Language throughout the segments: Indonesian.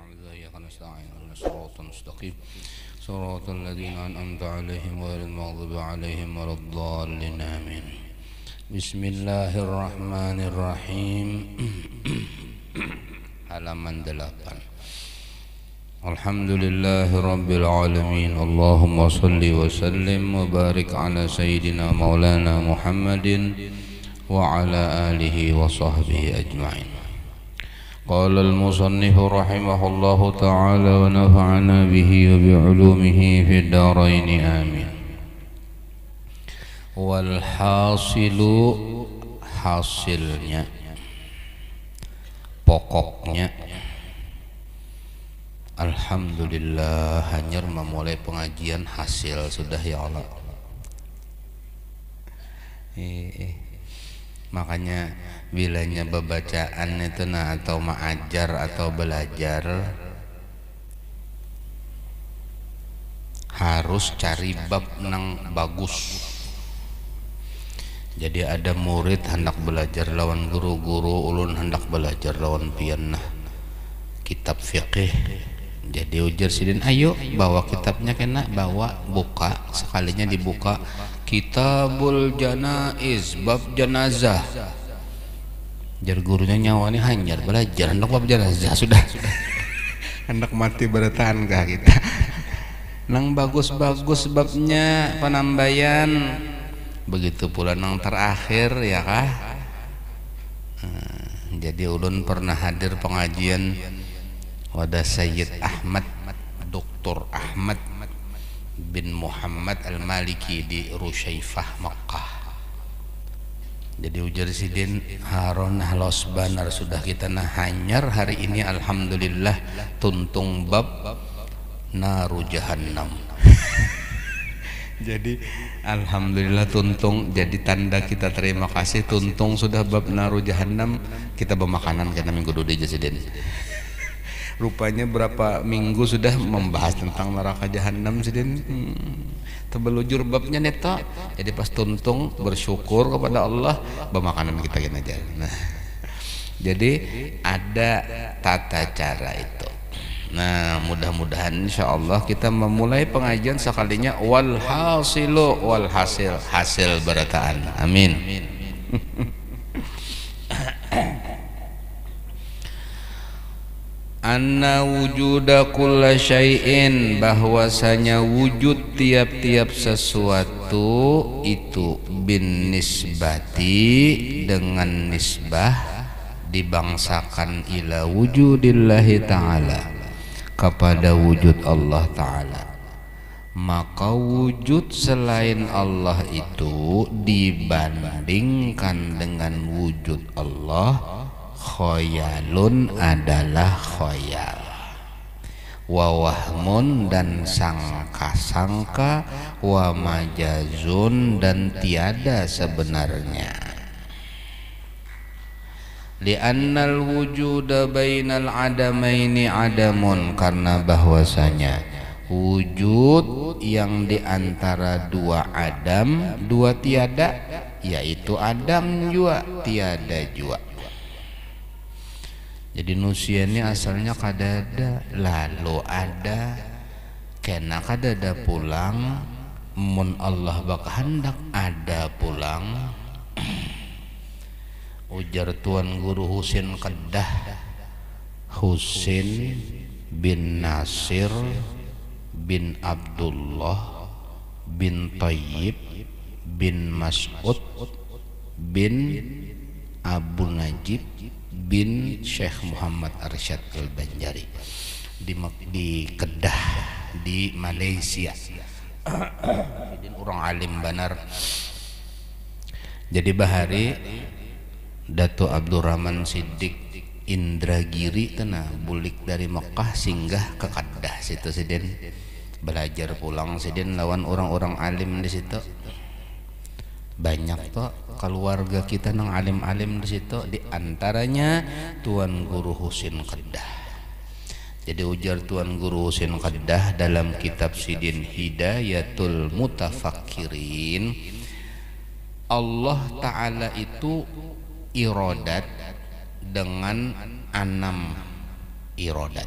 نعبد وإياك نستعين اهدنا الصراط المستقيم صراط الذين أنعمت عليهم غير المغضوب عليهم ولا الضالين آمين. بسم الله الرحمن الرحيم. halaman 8. Alhamdulillahi rabbil alamin. Allahumma salli wa sallim wa barik ala sayyidina maulana Muhammadin wa ala alihi wa sahbihi ajma'in. Qala al-musannif rahimahullahu ta'ala wa nafa'ana bihi wa bi'ulumihi fid dharain amin. Wal hasilu, hasilnya, pokoknya, alhamdulillah hanyar memulai pengajian hasil sudah ya Allah. Makanya bilanya bebacaan itu atau mengajar atau belajar harus cari bab nang bagus. Jadi ada murid hendak belajar lawan guru-guru, ulun hendak belajar lawan pianah kitab fiqih. Jadi ujar sidin, ayo bawa kitabnya kena, bawa buka, sekalinya dibuka Kitabul Janaiz bab jenazah. Jar gurunya nyawani hanyar belajar hendak bab jenazah sudah. Hendak mati bertahan kah kita? Nang bagus-bagus babnya penambayan. Begitu pula nang terakhir ya kah? Jadi ulun pernah hadir pengajian wadah Sayyid Ahmad, Dr. Ahmad bin Muhammad Al-Maliki di Rusyaifah Makkah. Jadi ujar sidin Harun halos banar sudah kita hanyar hari ini alhamdulillah tuntung bab naru jahannam. Jadi alhamdulillah tuntung, jadi tanda kita terima kasih tuntung sudah bab naru jahannam. Kita bermakanan karena minggu dua aja sidin. Rupanya berapa minggu sudah membahas tentang neraka jahanam sidin. Tebelujur babnya neto. Jadi pas tuntung bersyukur kepada Allah, bermakanan kita gini aja. Nah, jadi ada tata cara itu. Nah, mudah-mudahan insyaallah kita memulai pengajian sekalinya wal hasilu wal hasil berataan. Amin. Anna wujuda kulla syai'in, bahwasanya wujud tiap-tiap sesuatu itu bin nisbati, dengan nisbah dibangsakan ila wujudillahi ta'ala, kepada wujud Allah ta'ala. Maka wujud selain Allah itu dibandingkan dengan wujud Allah khoyalun adalah khoyal, wawahmun dan sangka-sangka, wa majazun dan tiada sebenarnya. Li'annal wujuda bainal adamaini adamun, karena bahwasanya wujud yang diantara dua adam, dua tiada, yaitu adam jua, tiada jua. Jadi nusiannya asalnya kadada, lalu ada, kena kadada pulang, mun Allah bak hendak ada pulang. Ujar Tuan Guru Husin Kedah, Husin bin Nasir bin Abdullah bin Tayyib bin Mas'ud bin Abu Najib bin Syekh Muhammad Arsyad Al-Banjari di Kedah di Malaysia. Orang alim banar. Jadi bahari Dato Abdurrahman Siddiq Indragiri tenah bulik dari Mekah singgah ke Kedah situ sidin, belajar pulang sidin lawan orang-orang alim di situ. Banyak toh keluarga kita nang alim-alim di situ, di antaranya Tuan Guru Husin Kedah. Jadi ujar Tuan Guru Husin Kedah dalam kitab sidin Hidayatul Mutafakkirin, Allah Ta'ala itu irodat dengan 6 irodat.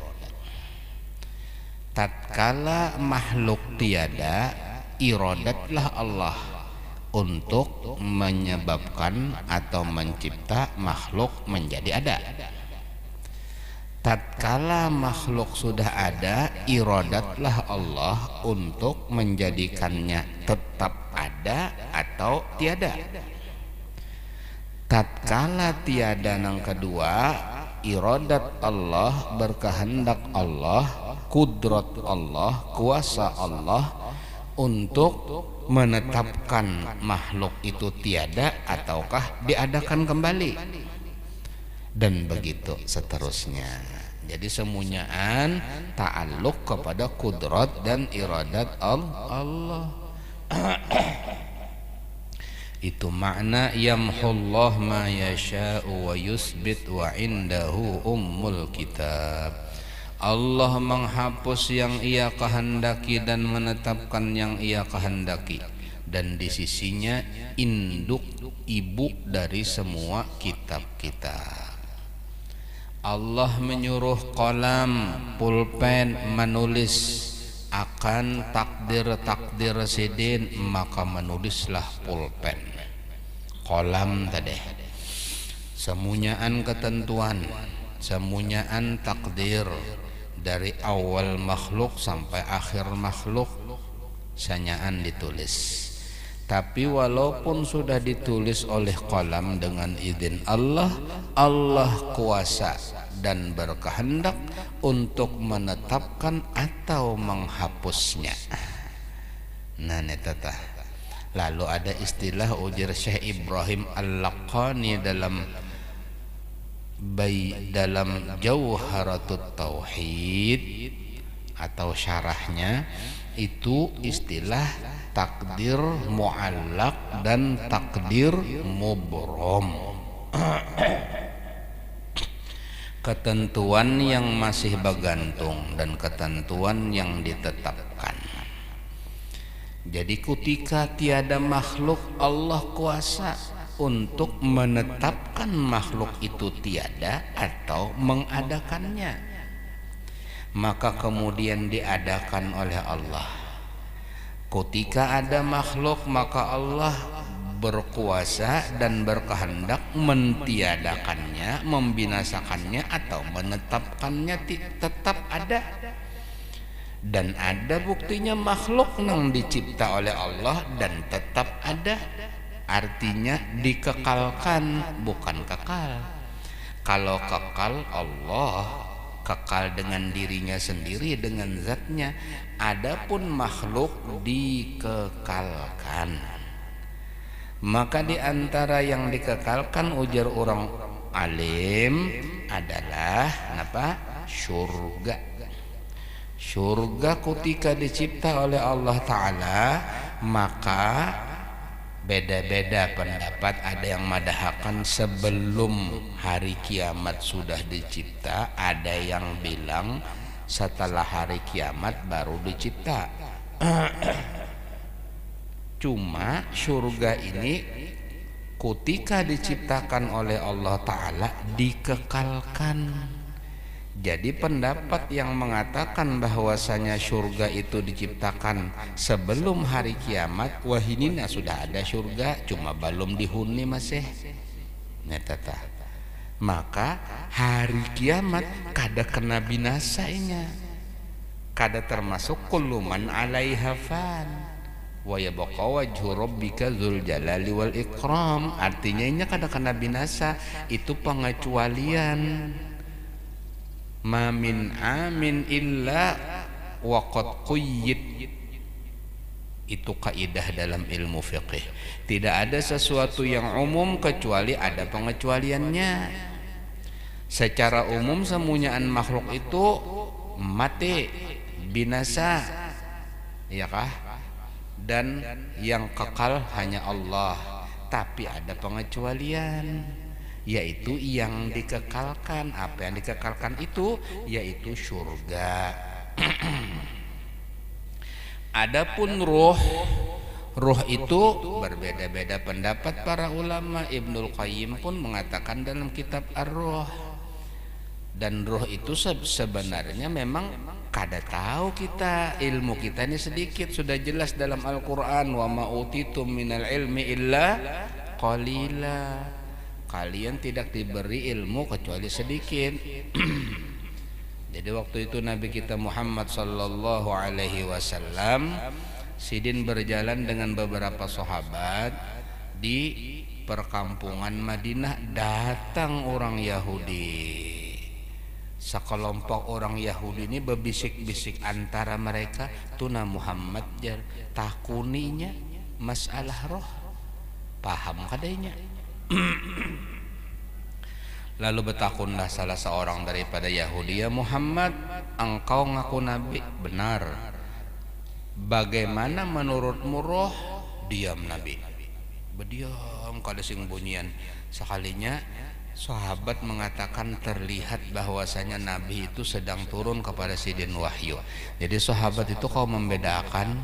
tatkala makhluk tiada, iradatlah Allah untuk menyebabkan atau mencipta makhluk menjadi ada. Tatkala makhluk sudah ada, iradatlah Allah untuk menjadikannya tetap ada atau tiada. Tatkala tiada yang kedua, iradat Allah, berkehendak Allah, kudrat Allah, kuasa Allah untuk menetapkan makhluk itu tiada ataukah diadakan kembali, dan begitu seterusnya. Jadi semuanyaan ta'alluq kepada kudrat dan iradat Allah. Itu makna yamhullah ma yasha'u wa yusbit wa indahu ummul kitab. Allah menghapus yang ia kehendaki dan menetapkan yang ia kehendaki, dan di sisinya induk ibu dari semua kitab-kitab. Allah menyuruh qalam, pulpen menulis akan takdir-takdir sidin, maka menulislah pulpen, qalam tadi. Semuanyaan ketentuan, semuanyaan takdir dari awal makhluk sampai akhir makhluk sanyaan ditulis. Tapi walaupun sudah ditulis oleh qalam dengan izin Allah, Allah kuasa dan berkehendak untuk menetapkan atau menghapusnya. Nah, netata. Lalu ada istilah ujar Syekh Ibrahim Al-Laqani dalam Jauharatut Tauhid atau syarahnya, itu istilah takdir mu'allaq dan takdir mubrom. Ketentuan yang masih bergantung dan ketentuan yang ditetapkan. Jadi ketika tiada makhluk, Allah kuasa untuk menetapkan makhluk itu tiada atau mengadakannya. Maka kemudian diadakan oleh Allah. Ketika ada makhluk, maka Allah berkuasa dan berkehendak mentiadakannya, membinasakannya atau menetapkannya tetap ada. Dan ada buktinya makhluk yang dicipta oleh Allah dan tetap ada. Artinya dikekalkan, bukan kekal. Kalau kekal, Allah kekal dengan dirinya sendiri, dengan zatnya. Adapun makhluk dikekalkan. Maka di antara yang dikekalkan ujar orang alim adalah apa? Surga. Surga ketika dicipta oleh Allah Ta'ala, maka beda-beda pendapat. Ada yang madahakan sebelum hari kiamat sudah dicipta, ada yang bilang setelah hari kiamat baru dicipta. Cuma surga ini ketika diciptakan oleh Allah Ta'ala dikekalkan. Jadi pendapat yang mengatakan bahwasanya surga itu diciptakan sebelum hari kiamat, wah ini sudah ada surga, cuma belum dihuni masih. Netata. Maka hari kiamat kada kena binasanya, kada termasuk kullu man 'alaiha fan wa yabqa wajhu rabbika dzul jalali wal ikram. Artinya ini kada kena binasa, itu pengecualian. Ma min amin illa waqad quyyid. Itu kaidah dalam ilmu fiqih. Tidak ada sesuatu yang umum kecuali ada pengecualiannya. Secara umum semuanyaan makhluk itu mati, binasa, ya kah? Dan yang kekal hanya Allah. Tapi ada pengecualian, yaitu yang dikekalkan. Apa yang dikekalkan itu yaitu surga. Adapun ruh itu berbeda-beda pendapat para ulama. Ibnul Qayyim pun mengatakan dalam kitab Ar-Ruh, dan ruh itu sebenarnya memang kada tahu kita, ilmu kita ini sedikit. Sudah jelas dalam Al-Quran, wa ma utitum minal ilmi illa qalila, kalian tidak diberi ilmu kecuali sedikit. Jadi waktu itu Nabi kita Muhammad sallallahu alaihi wasallam sidin berjalan dengan beberapa sahabat di perkampungan Madinah. Datang orang Yahudi. Sekelompok orang Yahudi ini berbisik-bisik antara mereka, tuna Muhammad jar takuninya masalah roh, paham kadanya. Lalu bertakunlah salah seorang daripada Yahudi, ya Muhammad, engkau ngaku nabi, benar. Bagaimana menurutmu roh? Diam Nabi, berdiam kada sing bunyian. Sekalinya sahabat mengatakan terlihat bahwasanya Nabi itu sedang turun kepada sidin wahyu. Jadi sahabat itu kalau membedakan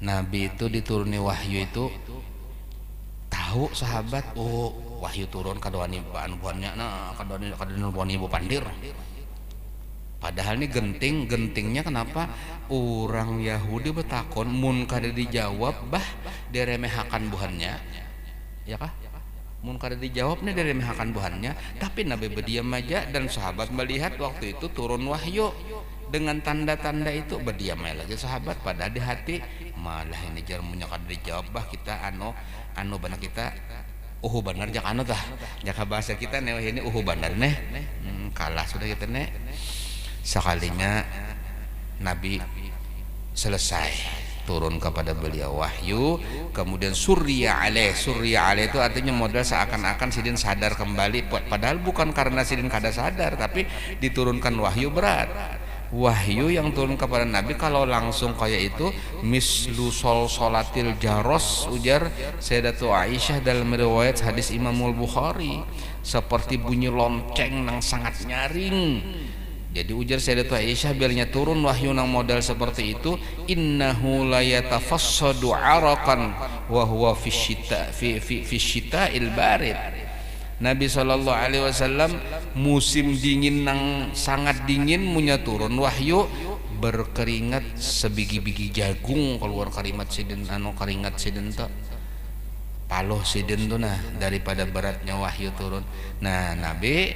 Nabi itu dituruni wahyu itu tahu sahabat, oh wahyu turun kadawani buannya, nah kadawani ibu pandir. Padahal ini gentingnya kenapa? Orang Yahudi bertakon mun kada dijawab bah diremehakan buhannya, ya kah? Mun kada dijawab nih dari mehakan buhannya, tapi Nabi berdiam aja. Dan sahabat melihat waktu itu turun wahyu dengan tanda-tanda itu, berdiam aja lagi sahabat. Padahal di hati malah ini jar munya kada dijawab bah kita anu benar kita benar jak anu tah jaka bahasa kita nih ini benar nih kalah sudah kita nih. Sekalinya Nabi selesai turun kepada beliau wahyu, kemudian surya alaih itu artinya modal seakan-akan sidin sadar kembali, padahal bukan karena sidin kada sadar, tapi diturunkan wahyu berat. Wahyu yang turun kepada Nabi kalau langsung kayak itu mislu solatil jaros, ujar Sayyidatu Aisyah dalam riwayat hadis Imamul Bukhari, seperti bunyi lonceng yang sangat nyaring. Jadi ujar Sayyidatu Aisyah bilanya turun wahyu nang modal seperti itu, innahu la yatafassadu araqan wa huwa fi syita'il barid. Nabi sallallahu alaihi wasallam musim dingin nang sangat dingin munya turun wahyu berkeringat sebigi-bigi jagung keluar keringat sidin keringat sidin ta paloh sidin tuh nah daripada beratnya wahyu turun. Nah Nabi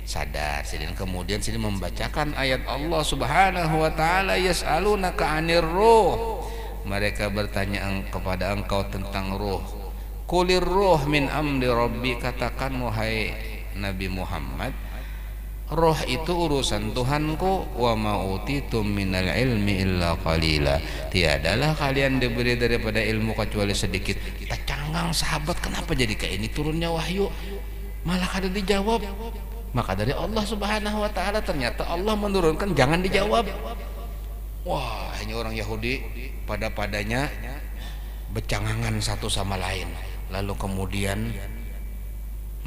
sadar sidin, kemudian sidin membacakan ayat Allah Subhanahu wa taala, yas'alunaka 'anir ruh, mereka bertanya kepada engkau tentang ruh. Qulir ruh min amri rabbi, katakan wahai Nabi Muhammad, roh itu urusan Tuhanku. Wa ma utitum minal ilmi illa qalila, tiadalah kalian diberi daripada ilmu kecuali sedikit. Kita canggang sahabat, kenapa jadi kayak ini turunnya wahyu malah kada dijawab. Maka dari Allah Subhanahu wa taala ternyata Allah menurunkan jangan dijawab. Wah, ini orang Yahudi pada-padanya bercangangan satu sama lain. Lalu kemudian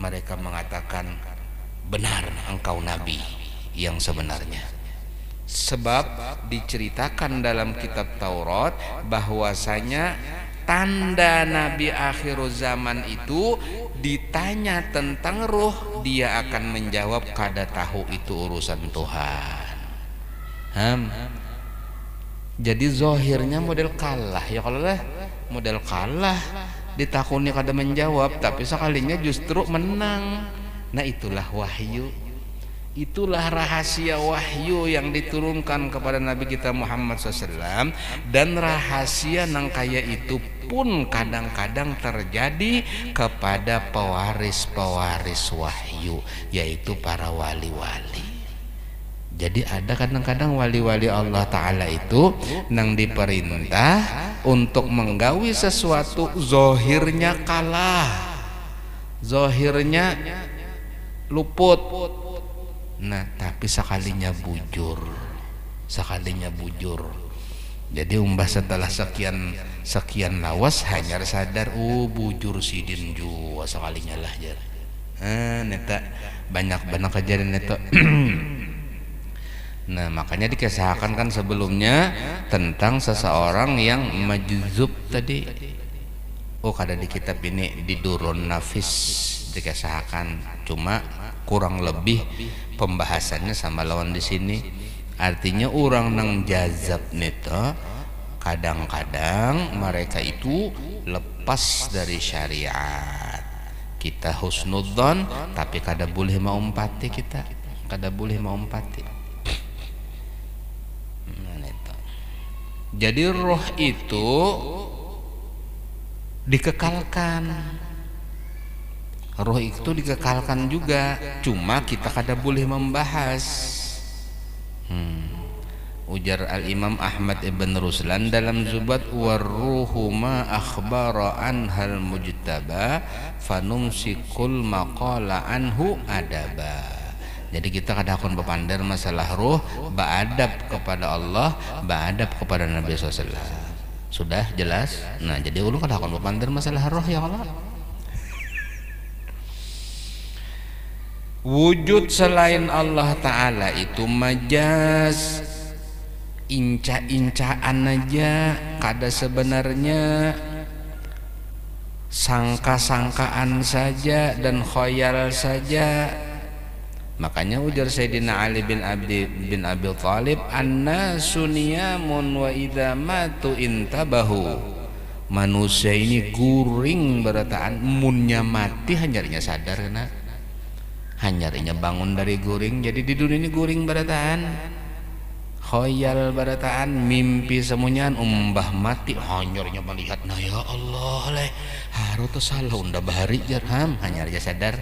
mereka mengatakan, benar engkau nabi yang sebenarnya. Sebab diceritakan dalam kitab Taurat bahwasanya tanda nabi akhir zaman itu ditanya tentang ruh, dia akan menjawab kada tahu, itu urusan Tuhan. Jadi zohirnya model kalah ya, kalau lah model kalah ditakuni kada menjawab, tapi sekalinya justru menang. Nah itulah wahyu, itulah rahasia wahyu yang diturunkan kepada Nabi kita Muhammad SAW. Dan rahasia nang kaya itu pun kadang-kadang terjadi kepada pewaris-pewaris wahyu, yaitu para wali-wali. Jadi ada kadang-kadang wali-wali Allah Ta'ala itu nang diperintah untuk menggawi sesuatu, zohirnya kalah, zohirnya luput. Nah tapi sekalinya bujur, jadi umbah setelah sekian lawas hanya sadar, oh bujur sidin jua sekalinya lah jar. Neta banyak kejadian neta. Nah makanya dikisahkan kan sebelumnya tentang seseorang yang majzub tadi. Oh kada di kitab ini di Durun Nafis dikisahkan, cuma kurang lebih pembahasannya sama lawan di sini. Artinya orang nang jazab nito kadang-kadang mereka itu lepas dari syariat. Kita husnudzon tapi kada boleh mau empati, kita kada boleh mau empati. Jadi roh itu dikekalkan, roh itu dikekalkan juga, cuma kita kada boleh membahas. Ujar Al-Imam Ahmad Ibn Ruslan dalam Zubat, warruhu ma akhbara anhal mujtaba fanumsikul maqala anhu adaba. Jadi kita kada akan berpandar masalah ruh, beradab kepada Allah, beradab kepada Nabi SAW. Sudah jelas? Nah, jadi ulu kada akan berpandar masalah ruh ya Allah. Wujud selain Allah Ta'ala itu majaz, inca-incaan aja, kada sebenarnya, sangka-sangkaan saja dan khayal saja. Makanya ujar Sayyidina Ali bin Abi Thalib, annasu niyamun wa idza matu intabahu. Manusia ini guring berataan, munnya mati hanyarnya sadar kena, hanyarnya bangun dari guring. Jadi di dunia ini guring berataan, khoyal barataan, mimpi semuanya umbah mati hanyarnya melihat, nah ya Allah leh harus salah unda bahari jarham hanyarnya sadar.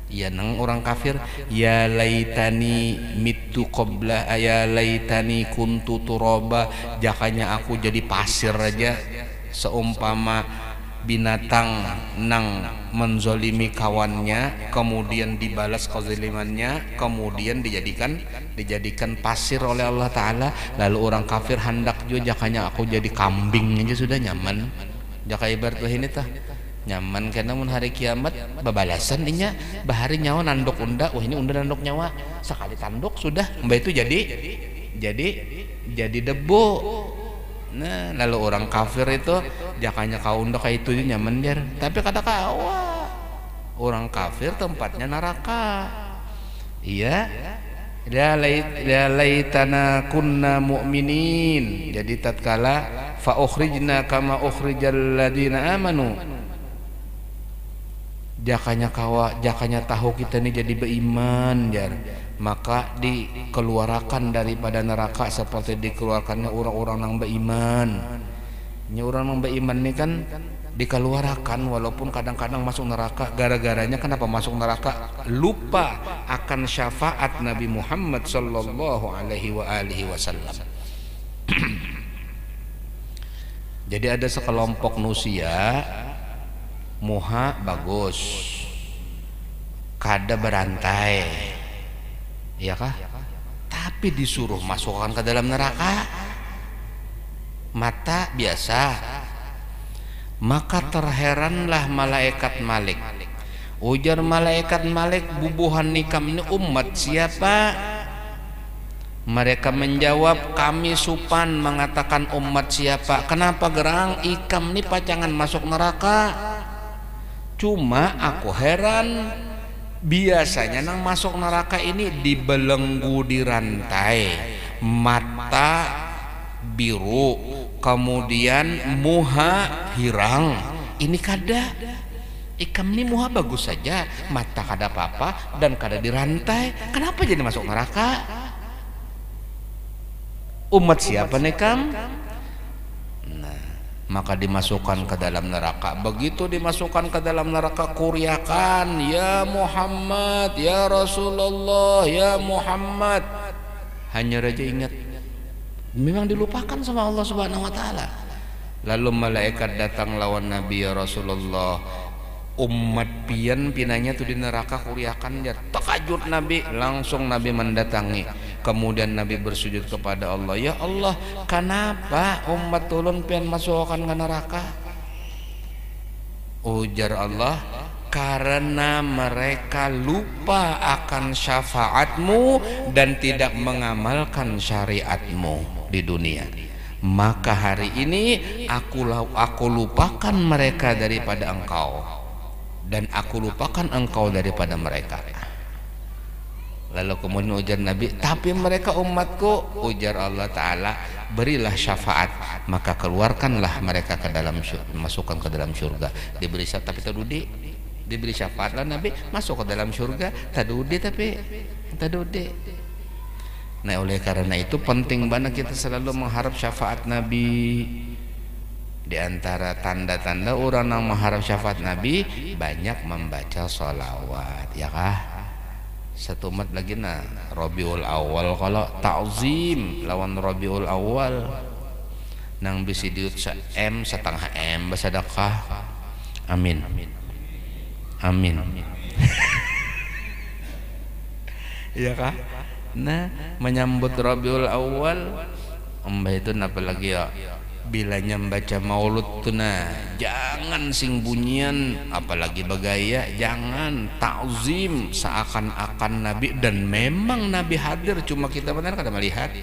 Ya nang orang kafir, ya laitani mitu qabla ya laitani kuntu turaba, jakanya aku jadi pasir aja. Seumpama binatang nang menzolimi kawannya kemudian dibalas kezalimannya, kemudian dijadikan pasir oleh Allah Ta'ala. Lalu orang kafir hendak juga jakanya aku jadi kambing aja sudah nyaman. Jaka ibarat ini tah nyaman, karena mun hari kiamat babalasan inya bahari nyawa nandok unda, wah ini unda nandok nyawa sekali tanduk sudah mbak itu jadi debu. Nah lalu orang kafir itu jakanya kau unda kayak itu nyaman dia, tapi kata kawa orang kafir tempatnya neraka. Iya, ya laitana kunna mu'minin. Jadi tatkala fa ukhrijna kama ukhrijal ladina amanu, jakanya tahu kita ini jadi beriman jar, maka dikeluarkan daripada neraka seperti dikeluarkannya orang-orang yang beriman. Ini orang yang beriman ini kan dikeluarkan walaupun kadang-kadang masuk neraka. Gara-garanya kenapa masuk neraka? Lupa akan syafaat Nabi Muhammad sallallahu alaihi wasallam. Jadi ada sekelompok manusia muha bagus, kada berantai, ya kah? Tapi disuruh masukkan ke dalam neraka, mata biasa. Maka terheranlah malaikat Malik. Ujar malaikat Malik, bubuhan nikam ini umat siapa? Mereka menjawab, kami Supan mengatakan umat siapa. Kenapa gerang ikam ini pacangan masuk neraka? Cuma aku heran, biasanya nang masuk neraka ini dibelenggu di rantai, mata biru, kemudian muha hirang. Ini kada, ikam ini muha bagus saja, mata kada apa-apa dan kada dirantai, kenapa jadi masuk neraka? Umat siapa nih kam? Maka dimasukkan ke dalam neraka. Begitu dimasukkan ke dalam neraka, kuriakan, ya Muhammad, ya Rasulullah, ya Muhammad. Hanya raja ingat, memang dilupakan sama Allah Subhanahu wa Ta'ala. Lalu malaikat datang lawan Nabi, ya Rasulullah, umat pian pinanya tuh di neraka kuriakan. Dia terkejut Nabi, langsung Nabi mendatangi. Kemudian Nabi bersujud kepada Allah, ya Allah, kenapa umat tulun pian masukkan ke neraka? Ujar Allah, karena mereka lupa akan syafaatmu dan tidak mengamalkan syariatmu di dunia. Maka hari ini aku lupakan mereka daripada engkau, dan aku lupakan engkau daripada mereka. Lalu kemudian ujar Nabi, tapi mereka umatku, ujar Allah Ta'ala, berilah syafaat, maka keluarkanlah mereka ke dalam masukkan ke dalam surga. Diberi syafaat tapi tadudi, diberi syafaat lah Nabi, masuk ke dalam surga tadudi tapi tadudi. Nah oleh karena itu penting banget kita selalu mengharap syafaat Nabi. Di antara tanda-tanda orang yang mengharap syafaat Nabi banyak membaca sholawat, ya kah? Satu umat lagi nah Rabiul Awal, kalau ta'zim lawan Rabiul Awal nang bisi diut setengah M bersedekah. Amin amin. Iya kah? Nah menyambut Rabiul Awal mbah itu napa lagi ya, bilanya membaca maulud tuh nah jangan sing bunyian apalagi bagaya, jangan ta'zim seakan-akan Nabi, dan memang Nabi hadir cuma kita benar kada melihat.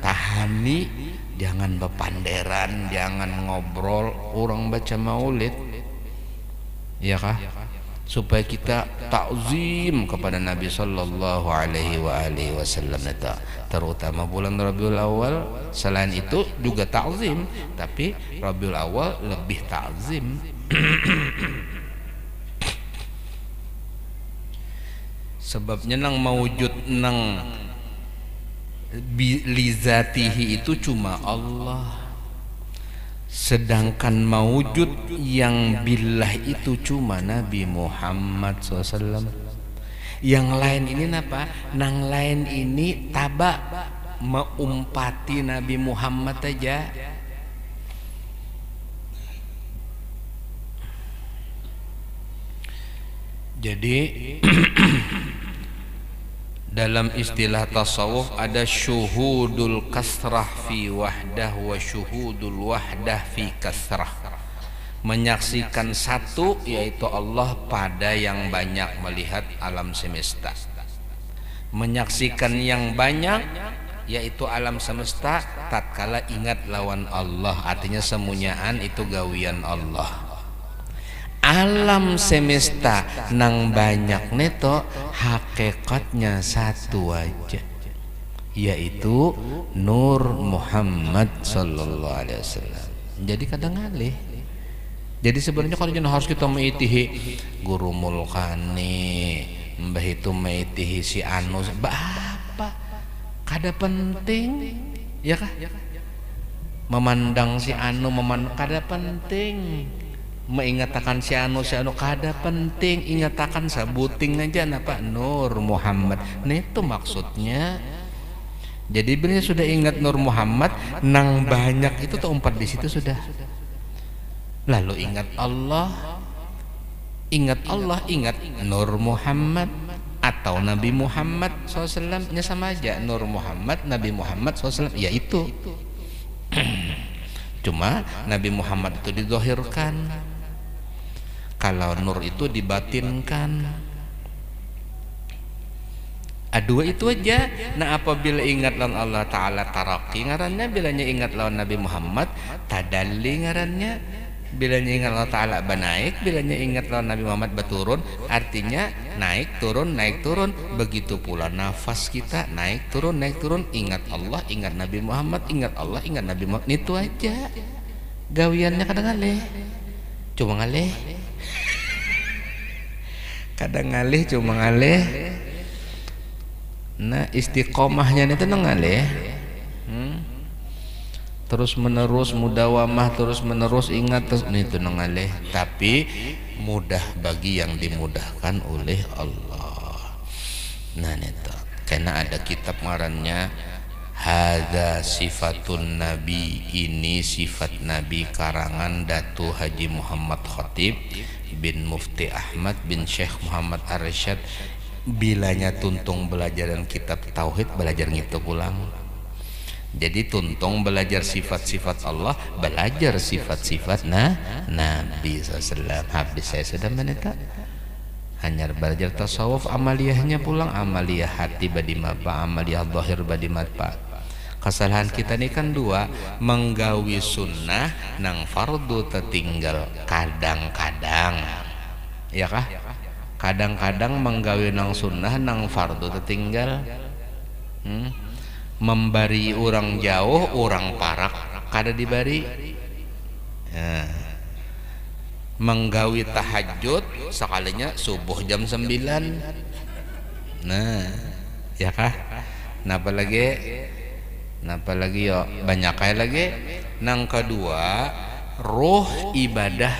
Tahani jangan bepanderan, jangan ngobrol orang baca maulid, ya kah? Supaya kita ta'zim kepada Nabi sallallahu alaihi wasallam, terutama bulan Rabiul Awal. Selain itu juga ta'zim, tapi Rabiul Awal lebih ta'zim. Sebabnya nang mawujud nang lizatihi itu cuma Allah, sedangkan mawujud yang billah itu cuma Nabi Muhammad SAW. Yang lain ini apa? Nang lain ini taba meumpati Nabi Muhammad aja. Jadi dalam istilah tasawuf ada syuhudul kasrah fi wahdah wa syuhudul wahdah fi kasrah. Menyaksikan satu yaitu Allah pada yang banyak melihat alam semesta. Menyaksikan yang banyak yaitu alam semesta tatkala ingat lawan Allah, artinya semunyaan itu gawian Allah. Alam semesta nang banyak neto hakikatnya satu aja, yaitu Nur Muhammad sallallahu alaihi wasallam. Jadi kadang ngalih. Jadi sebenarnya kalau harus kita meitihi guru mulkani, mbah itu meitihi si anu, apa? Kada penting, ya kah? Memandang si anu, kada penting. Mengatakan si anu kada penting, ingatakan sabuting aja napa Nur Muhammad. Nah itu maksudnya. Jadi benar sudah ingat Nur Muhammad, nang banyak itu tuh umpat di situ sudah. Lalu ingat Allah, ingat Nur Muhammad atau Nabi Muhammad SAW, nya sama aja. Nur Muhammad, Nabi Muhammad SAW, ya itu. Cuma Nabi Muhammad itu didohirkan, kalau Nur itu dibatinkan. Dua itu aja. Nah apabila ingat lawan Allah Ta'ala taraki ngarannya, bilanya ingat lawan Nabi Muhammad tadalli ngarannya, bilanya ingat Allah Ta'ala banaik, bilanya ingat lawan Nabi Muhammad baturun, artinya naik turun naik turun. Begitu pula nafas kita naik turun ingat Allah, ingat Nabi Muhammad, ingat Allah, ingat Nabi Muhammad. Itu aja gawiannya. Kadang ngalih, cuma ngalih. Kadang ngalih cuma ngalih. Nah istiqomahnya itu ngalih. Terus menerus mudawamah, terus menerus ingat terus itu ngalih. Tapi mudah bagi yang dimudahkan oleh Allah. Nah itu karena ada kitab ngarannya Hadza Sifatun Nabi, ini sifat Nabi karangan Datu Haji Muhammad Khatib bin Mufti Ahmad bin Syekh Muhammad Arsyad. Bilanya tuntung belajaran kitab tauhid, belajar gitu pulang. Jadi tuntung belajar sifat-sifat Allah, belajar sifat-sifat Nabi SAW. Habis saya sudah meneta. Hanya belajar tasawuf, amaliyahnya pulang, amaliyah hati badi mapa, amaliyah zahir badi mapa. Kesalahan kita ini kan dua, menggawi sunnah nang fardu tertinggal kadang-kadang, ya kah? kadang-kadang menggawe nang sunnah nang fardu tertinggal. Membari orang jauh orang parak kada dibari. Menggawi tahajud sekalinya subuh jam 9. Nah ya kah, napa lagi yo banyak kayak lagi. Nang kedua, roh ibadah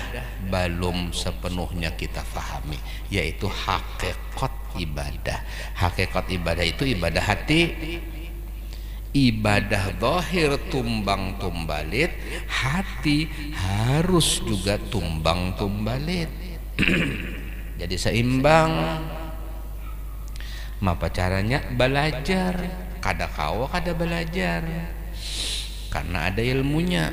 belum sepenuhnya kita pahami, yaitu hakikat ibadah. Hakikat ibadah itu ibadah hati. Ibadah zahir tumbang tumbalit, hati harus juga tumbang tumbalit. Jadi seimbang. Apa caranya? Belajar. Kada kawa kada belajar, karena ada ilmunya.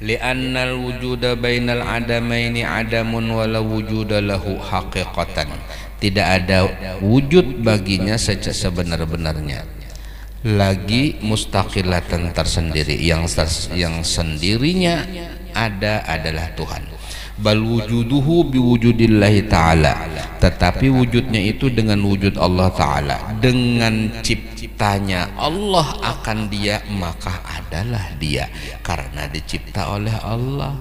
Li'annal wujuda bainal adamaini adamun wala wujuda lahu haqiqatan. Tidak ada wujud baginya sebenar-benarnya, lagi mustaqilatan tersendiri. Yang sendirinya ada adalah Tuhan. Bal wujuduhu biwujudillahi ta'ala, tetapi wujudnya itu dengan wujud Allah Ta'ala. Dengan ciptanya Allah akan dia, maka adalah dia, karena dicipta oleh Allah.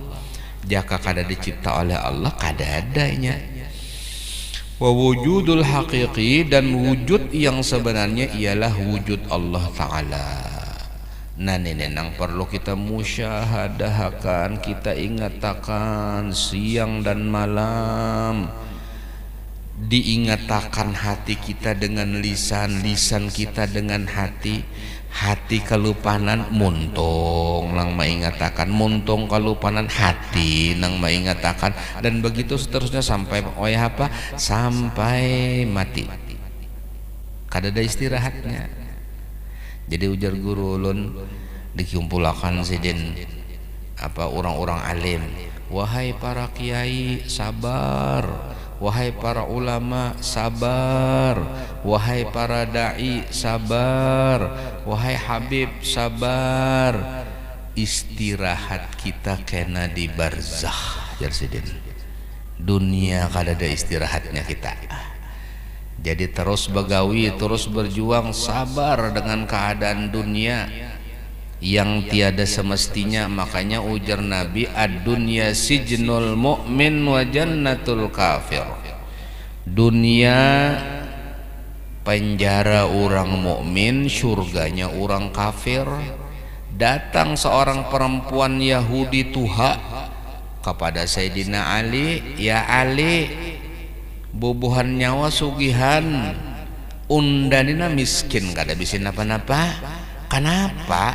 Jika kada dicipta oleh Allah, kada adanya. Wa wujudul haqiqi, dan wujud yang sebenarnya ialah wujud Allah Ta'ala. Nah ini nang perlu kita musyahadahakan, kita ingatakan siang dan malam. Diingatakan hati kita dengan lisan, lisan kita dengan hati. Hati kelupanan muntung nang maingatakan, muntung kelupanan hati nang maingatakan, dan begitu seterusnya sampai sampai mati. Kada ada istirahatnya. Jadi ujar guru ulun dikumpulkan sidin orang-orang alim, wahai para kiai sabar, wahai para ulama sabar, wahai para dai sabar, wahai habib sabar. Istirahat kita kena di barzakh jar sidin. Dunia kada ada istirahatnya kita. Jadi terus begawi, terus berjuang, sabar dengan keadaan dunia yang tiada semestinya. Makanya ujar Nabi, ad-dunya sijnul mu'min wa jannatul kafir. Dunia penjara orang mukmin, surganya orang kafir. Datang seorang perempuan Yahudi tuha kepada Sayyidina Ali, ya Ali, bubuhan nyawa sugihan, undanina miskin, kada bisa napa-napa. Kenapa?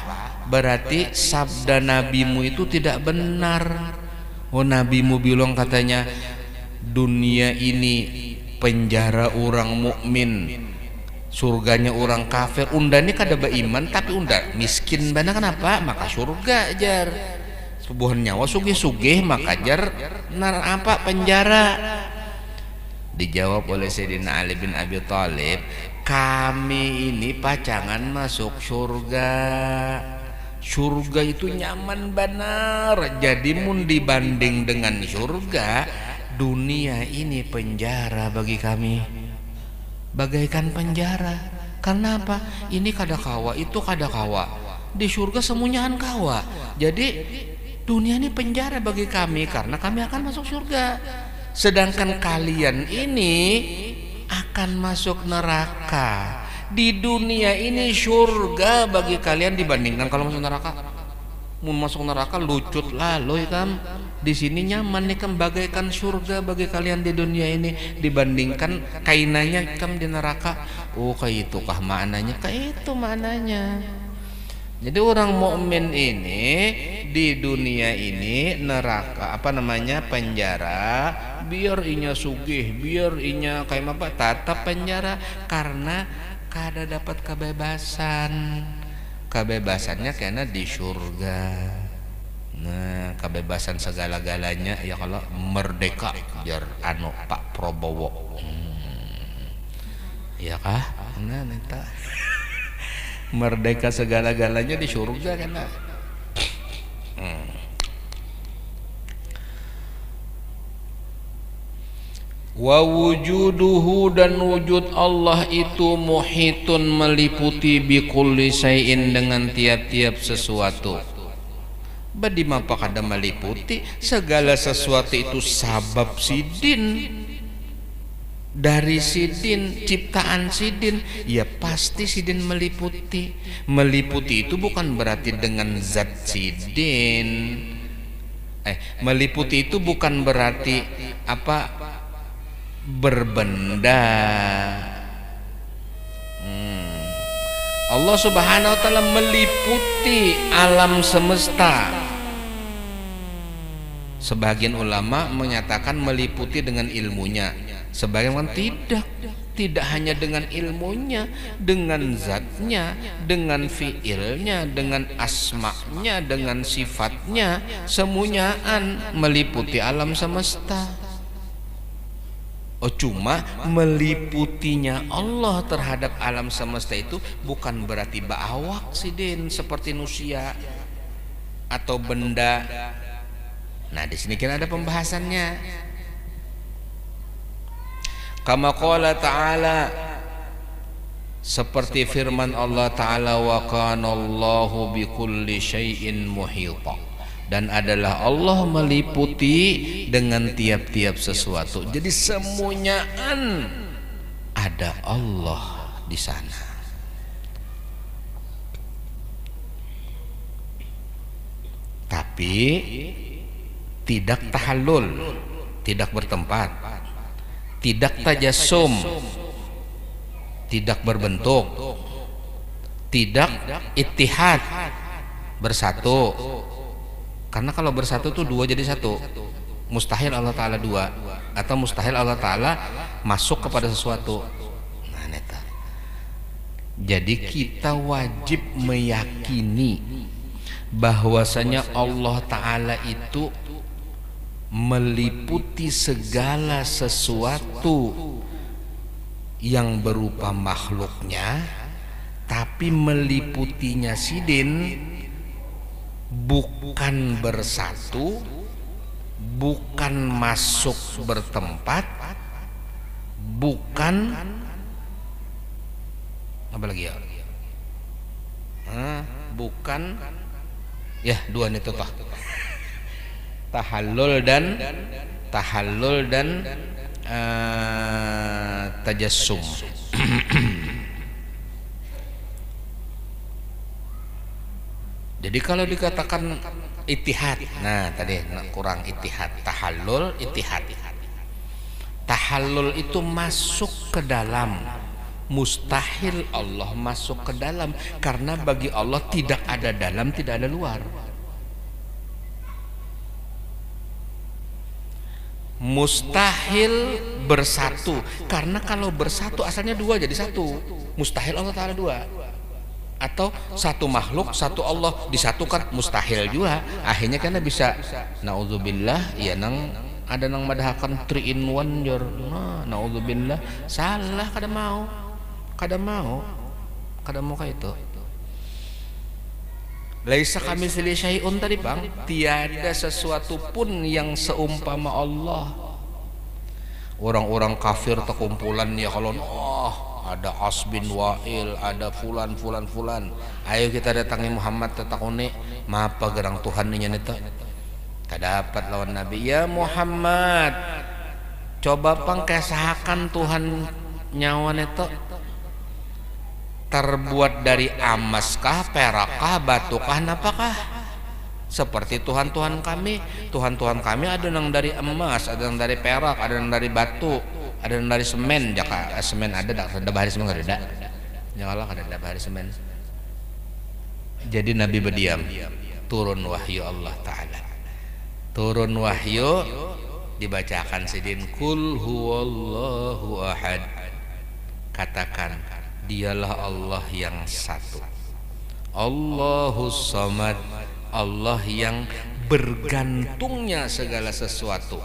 Berarti sabda nabimu itu tidak benar. Oh, nabimu bilang katanya dunia ini penjara orang mukmin, surganya orang kafir. Undani kada beriman tapi unda miskin bana, kenapa? Maka surga jar. Bubuhan nyawa sugih-sugih maka jar penjara. Dijawab oleh Sayyidina Ali bin Abi Thalib, kami ini pacangan masuk surga. Surga itu nyaman benar. Jadi mun dibanding dengan surga, dunia ini penjara bagi kami, bagaikan penjara. Karena apa? Ini kada kawa, itu kada kawa. Di surga semuanya kawa. Jadi dunia ini penjara bagi kami karena kami akan masuk surga. Sedangkan kalian ini akan masuk neraka. Di dunia ini surga bagi kalian dibandingkan kalau masuk neraka. Mau masuk neraka lucut lah loh kan. Di sini nyaman nih kan, bagaikan surga bagi kalian di dunia ini dibandingkan kainanya kan di neraka. Oh kayak itu kah maknanya? Kayak itu maknanya. Jadi orang mukmin ini di dunia ini neraka penjara, biar inya sugih, biar inya kayak apa tatap penjara, karena kada dapat kebebasan. Kebebasannya karena di surga. Nah, kebebasan segala-galanya ya kalau merdeka jar Pak Prabowo. Ya kah? Nah, neta. Merdeka segala-galanya di surga kan. Wa wujuduhu, dan wujud Allah itu muhitun, meliputi, bikulli syai'in, dengan tiap-tiap sesuatu. Badi mapa kada meliputi segala sesuatu itu sabab sidin, dari sidin, ciptaan sidin, ya pasti sidin meliputi. Meliputi itu bukan berarti dengan zat sidin. Meliputi itu bukan berarti apa, berbenda. Allah Subhanahu wa taala meliputi alam semesta. Sebagian ulama menyatakan meliputi dengan ilmunya, sebagian tidak hanya dengan ilmunya, dengan zatnya, dengan fiilnya, dengan asma'nya, dengan sifatnya, semuanyaan meliputi alam semesta. Cuma meliputinya Allah terhadap alam semesta itu bukan berarti ba'awak sidin seperti manusia atau benda. Nah, di sini kan ada pembahasannya. Kama qala ta'ala, seperti firman Allah Ta'ala, wa kana Allahu bikulli syai'in muhita, dan adalah Allah meliputi dengan tiap-tiap sesuatu. Jadi semuanyaan ada Allah di sana. Tapi tidak tahallul, tidak bertempat, tidak tajassum, tidak berbentuk, tidak ittihad, bersatu. Karena kalau bersatu tuh dua jadi satu. Mustahil Allah Ta'ala dua, atau mustahil Allah Ta'ala masuk kepada sesuatu. Nah, neta. Jadi kita wajib meyakini bahwasanya Allah Ta'ala itu meliputi segala sesuatu yang berupa makhluknya, tapi meliputinya sidin bukan bersatu, bukan masuk bertempat, bukan apa lagi ya? Bukan ya, dua itu toh. Tahallul dan tajassum. Jadi kalau dikatakan ittihad, nah tadi kurang ittihad, tahallul, ittihad. Tahallul itu masuk ke dalam, mustahil Allah masuk ke dalam, karena bagi Allah tidak ada dalam, tidak ada luar. Mustahil bersatu, karena kalau bersatu asalnya dua jadi satu. Mustahil Allah Ta'ala dua. Atau satu makhluk, satu Allah disatukan, mustahil juga. Akhirnya karena bisa naudzubillah, ya nang ada nang madahakan 3 in 1 jor. Nah, naudzubillah, salah, kada mau kayak itu. Laisa kamitslihi syai'un tadi Bang, tiada sesuatu pun yang seumpama Allah. Orang-orang kafir terkumpulan ya, kalau ada As bin Wa'il, ada fulan. Ayo kita datangi Muhammad tetakone, mapa gerang Tuhan nya neta. Tak dapat lawan Nabi. Ya Muhammad, coba pang kesahakan Tuhan nyawa neta. Terbuat dari amaskah, perakkah, batukah, napakah? Seperti Tuhan-Tuhan kami. Tuhan-Tuhan kami ada yang dari emas, ada yang dari perak, ada yang dari batu, ada yang dari semen. Jaka semen ada bahari semen ada. Janganlah ada bahari semen. Jadi Nabi berdiam. Turun wahyu Allah Ta'ala. Turun wahyu, dibacakan sidin, kul huwallahu ahad. Katakan, dialah Allah yang satu, Allahus samad, Allah yang bergantungnya segala sesuatu,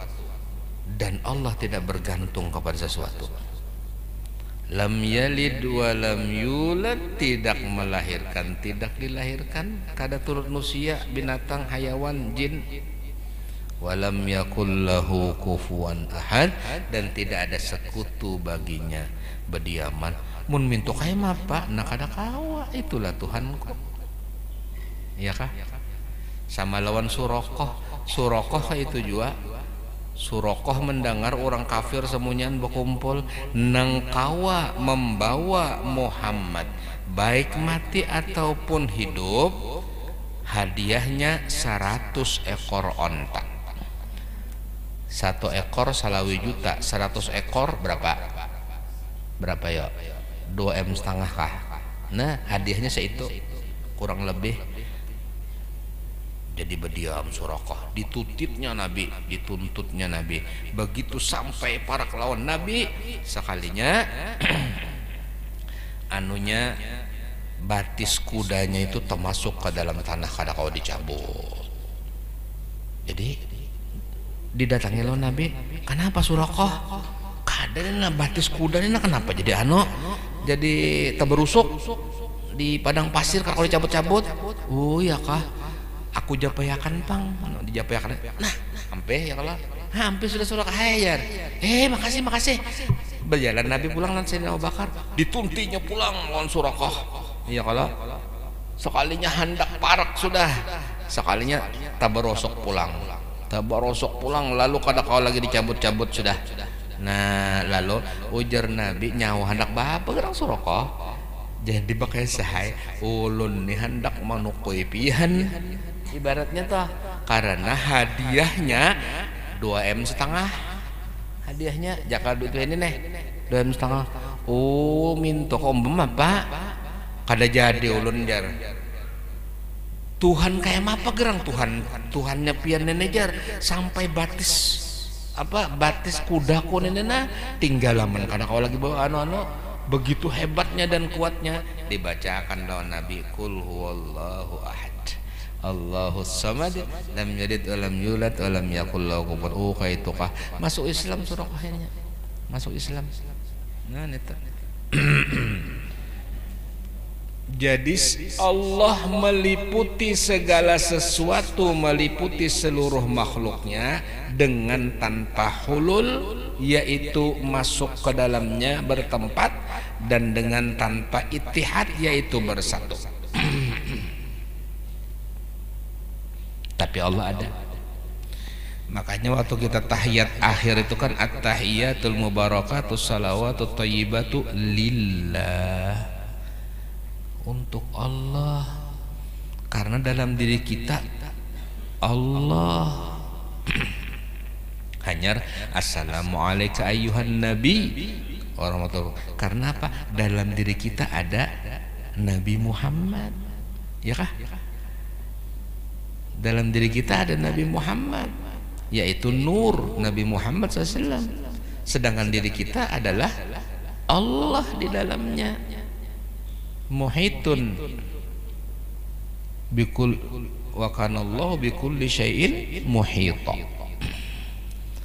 dan Allah tidak bergantung kepada sesuatu. Lam yalid wa lam yulad, tidak melahirkan, tidak dilahirkan, kada turut manusia, binatang, hayawan, jin. walam yakul lahu kufuwan ahad, dan tidak ada sekutu baginya. Bediaman mun mintu kae mah Pak nak ada kawa, itulah Tuhanku. Iya kah? Sama lawan Surokoh. Surokoh itu juga. Surokoh mendengar orang kafir semuanya berkumpul, nang kawa membawa Muhammad baik mati ataupun hidup, hadiahnya 100 ekor onta. 1 ekor salawi juta, 100 ekor berapa ya? 2,5 M kah? Nah hadiahnya seitu kurang lebih. Jadi berdiam Surokoh, ditutupnya Nabi, dituntutnya Nabi. Begitu sampai para kelawan Nabi, sekalinya anunya batis kudanya itu termasuk ke dalam tanah kada kau dicabut. Jadi didatangi lo Nabi, kenapa Surokoh? Kadang batis kudanya kenapa jadi jadi terberusuk di padang pasir kalau dicabut-cabut. Oh ya kah? Aku japayakan pang, dijapayakan. Nah, hampir ya kalau, hampir sudah hayar. Makasih. Berjalan Nabi pulang dan Sayyidina Abu Bakar dituntinya pulang lawan Surokoh. Iya kalau, sekalinya hendak parak sudah, sekalinya tabarosok pulang, lalu kada kau lagi dicabut-cabut sudah. Nah, lalu ujar Nabi nyawa hendak bapa gerang Surokoh. Jadi pakai sahai ulun nih hendak manukui pian. Ibaratnya tuh karena hadiahnya 2,5 M. Hadiahnya jakal duit ini nih 2,5 M. Oh minta kombem apa? Kada jadi ulun jar. Tuhan kayak apa gerang Tuhannya pian nenejar sampai batis kudaku nenena tinggalaman karena kau lagi bawa begitu hebatnya dan kuatnya. Dibacakan lawan Nabi, kul huwallahu ahad Allahus samad lam yalid wa lam yulad wa lam yakul lahu kufuwan ahad. Kaitukah masuk Islam Surokoh ini, masuk Islam. Nah itu. Jadi Allah meliputi segala sesuatu, meliputi seluruh makhluknya dengan tanpa hulul, yaitu masuk ke dalamnya bertempat, dan dengan tanpa ittihad, yaitu bersatu. Tapi Allah ada. Makanya waktu kita tahiyat akhir itu kan at-tahiyatul mubarakatus salawatut thayyibatu lillah, untuk Allah, karena dalam diri kita Allah. Hanya assalamualaikum ayyuhan nabi warahmatullahi. Karena apa? Dalam diri kita ada Nabi Muhammad, ya kah? Dalam diri kita ada Nabi Muhammad, yaitu nur Nabi Muhammad SAW. Sedangkan diri kita adalah Allah di dalamnya. Muhitun bikul wa kanallahu bikulli syai'in muhita.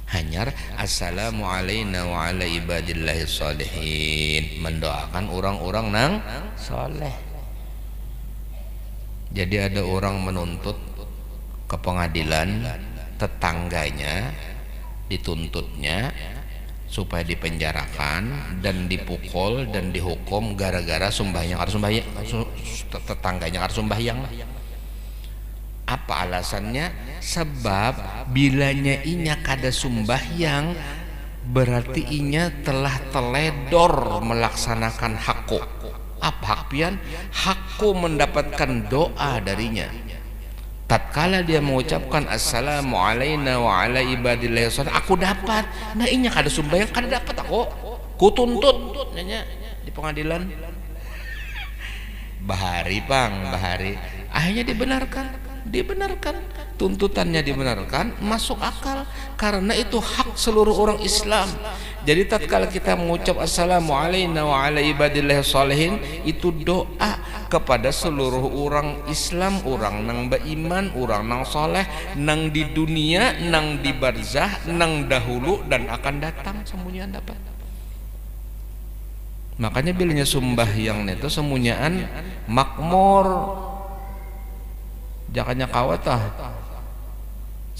Hanyar assalamu alayna wa ala ibadillahi sholihin, mendoakan orang-orang nang soleh. Jadi ada orang menuntut ke pengadilan tetangganya, dituntutnya supaya dipenjarakan dan dipukul dan dihukum gara-gara sembahyang, tetangganya harus sembahyang. Apa alasannya? Sebab bilanya inya kada sembahyang berarti inya telah teledor melaksanakan hakku. Apa hak pian? Hakku mendapatkan doa darinya. Tatkala dia mengucapkan assalamu alayna wa ala ibadillahi sholihin, aku dapat. Nah inya kada sumbayang kada dapat aku. Ku tuntut nanya di pengadilan. Bahari akhirnya dibenarkan, tuntutannya dibenarkan, masuk akal, karena itu hak seluruh orang Islam. Jadi tatkala kita mengucap assalamu alayna wa ala ibadillahi sholihin, itu doa kepada seluruh orang Islam, orang nang beriman, orang nang soleh, nang di dunia, nang di barzah, nang dahulu dan akan datang, semuanya dapat. Makanya bilanya sembahyang itu semuanyaan makmur, jakanya kawatah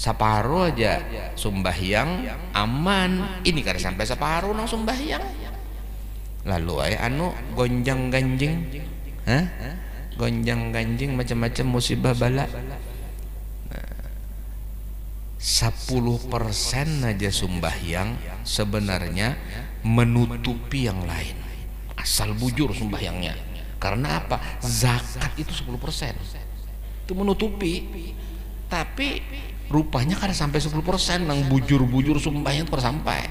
Separuh aja sumbahyang aman, ini kada sampai separuh nang sumbahyang. Lalu anu gonjang ganjing, gonjang ganjing macam-macam musibah bala. 10% aja sumbahyang sebenarnya menutupi yang lain, asal bujur sumbahyangnya. Karena apa? Zakat itu 10%, itu menutupi. Tapi rupanya kada sampai 10%, nang bujur-bujur sembahyang itu sampai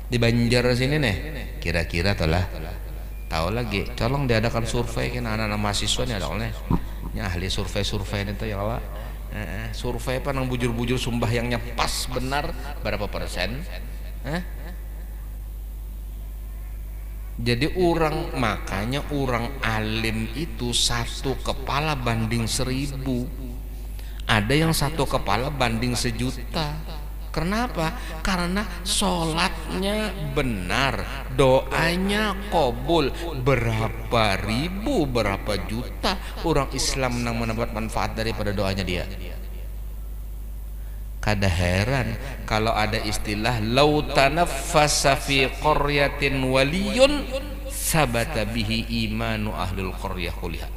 di Banjar sini nih. Kira-kira tahu lagi, tolong diadakan survei kan anak-anak mahasiswa nih, ada oleh ahli survei itu ya kawan. Survei apa nang bujur-bujur sembahyangnya pas benar berapa persen? Jadi makanya orang alim itu 1 kepala banding 1000. Ada yang 1 kepala banding 1.000.000. Kenapa? Karena sholatnya benar, doanya qabul. Berapa ribu, berapa juta orang Islam yang mendapat manfaat daripada doanya dia. Kada heran kalau ada istilah lau tanaffasa fi qaryatin waliyun sabata bihi imanu ahlul qaryah kuliah.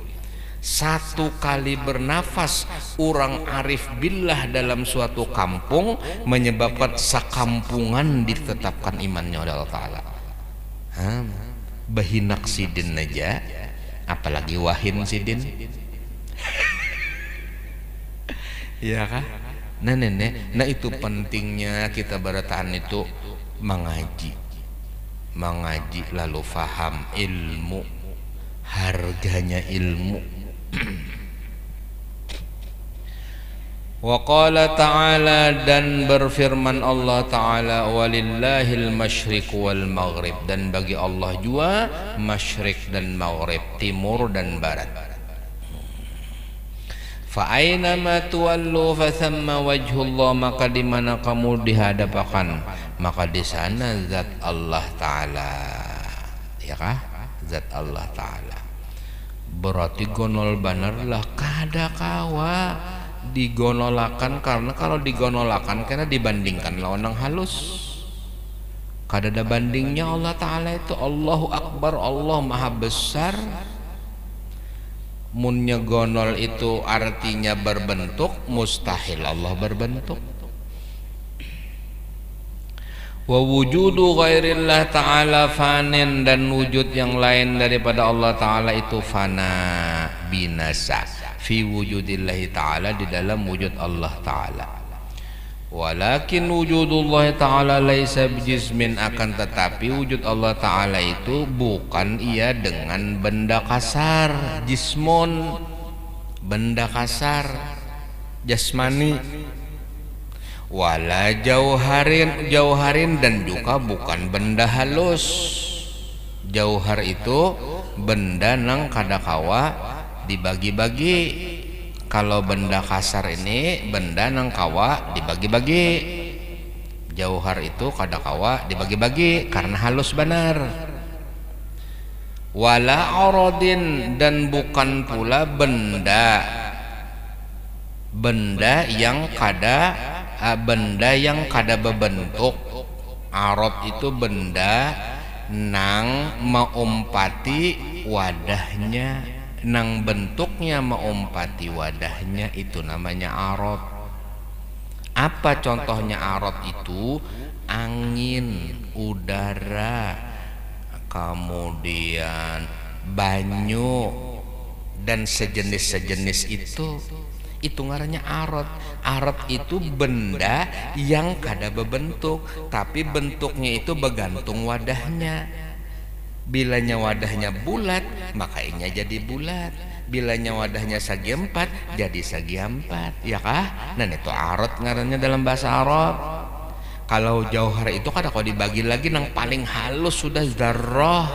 1 kali bernafas orang arif billah dalam suatu kampung menyebabkan sakampungan ditetapkan imannya oleh Allah Ta'ala. Bahinak sidin aja, apalagi wahin sidin. Iya kah? Nah itu pentingnya kita bertahan itu mengaji lalu faham ilmu, harganya ilmu. Wa qala ta'ala, dan berfirman Allah Ta'ala, walillahil masyriq wal maghrib, dan bagi Allah juga masyriq dan maghrib, timur dan barat. Fa aina ma tuwallu fa thamma wajhullah, maka di mana kamu dihadapkan maka di sana zat Allah Ta'ala. Ya kah? Zat Allah Ta'ala. Berarti gonol banarlah kada kawa digonolakan, karena kalau digonolakan karena dibandingkan lawan yang halus, kada ada bandingnya. Allah Ta'ala itu Allahu Akbar, Allah Maha Besar. Munnya gonol itu artinya berbentuk, mustahil Allah berbentuk. Wa wujudu ghairillah ta'ala fanin, dan wujud yang lain daripada Allah Ta'ala itu fana, binasa. Fi wujudillahi ta'ala, di dalam wujud Allah Ta'ala. Walakin wujudullah Ta'ala laisa bijismin, akan tetapi wujud Allah Ta'ala itu bukan ia dengan benda kasar, jismun, benda kasar, jasmani. Wala jauharin, dan juga bukan benda halus. Jauhar itu benda nang kadakawa dibagi-bagi. Kalau benda kasar ini benda nang kawa dibagi-bagi. Jauhar itu kadakawa dibagi-bagi karena halus benar. Wala aradin, dan bukan pula benda yang kada bebentuk. Arad itu benda nang maumpati wadahnya, nang bentuknya maumpati wadahnya, itu namanya arad. Apa contohnya arad itu? Angin, udara, kemudian banyu dan sejenis-sejenis itu ngarannya arad. Arad itu benda yang kada bebentuk, tapi bentuknya itu bergantung wadahnya. Bilanya wadahnya bulat, maka inya jadi bulat. Bilanya wadahnya segi 4, jadi segi 4. Ya kah? Dan itu arad ngarannya dalam bahasa Arab. Kalau jauhar itu kada kau dibagi lagi, nang paling halus sudah zarrah.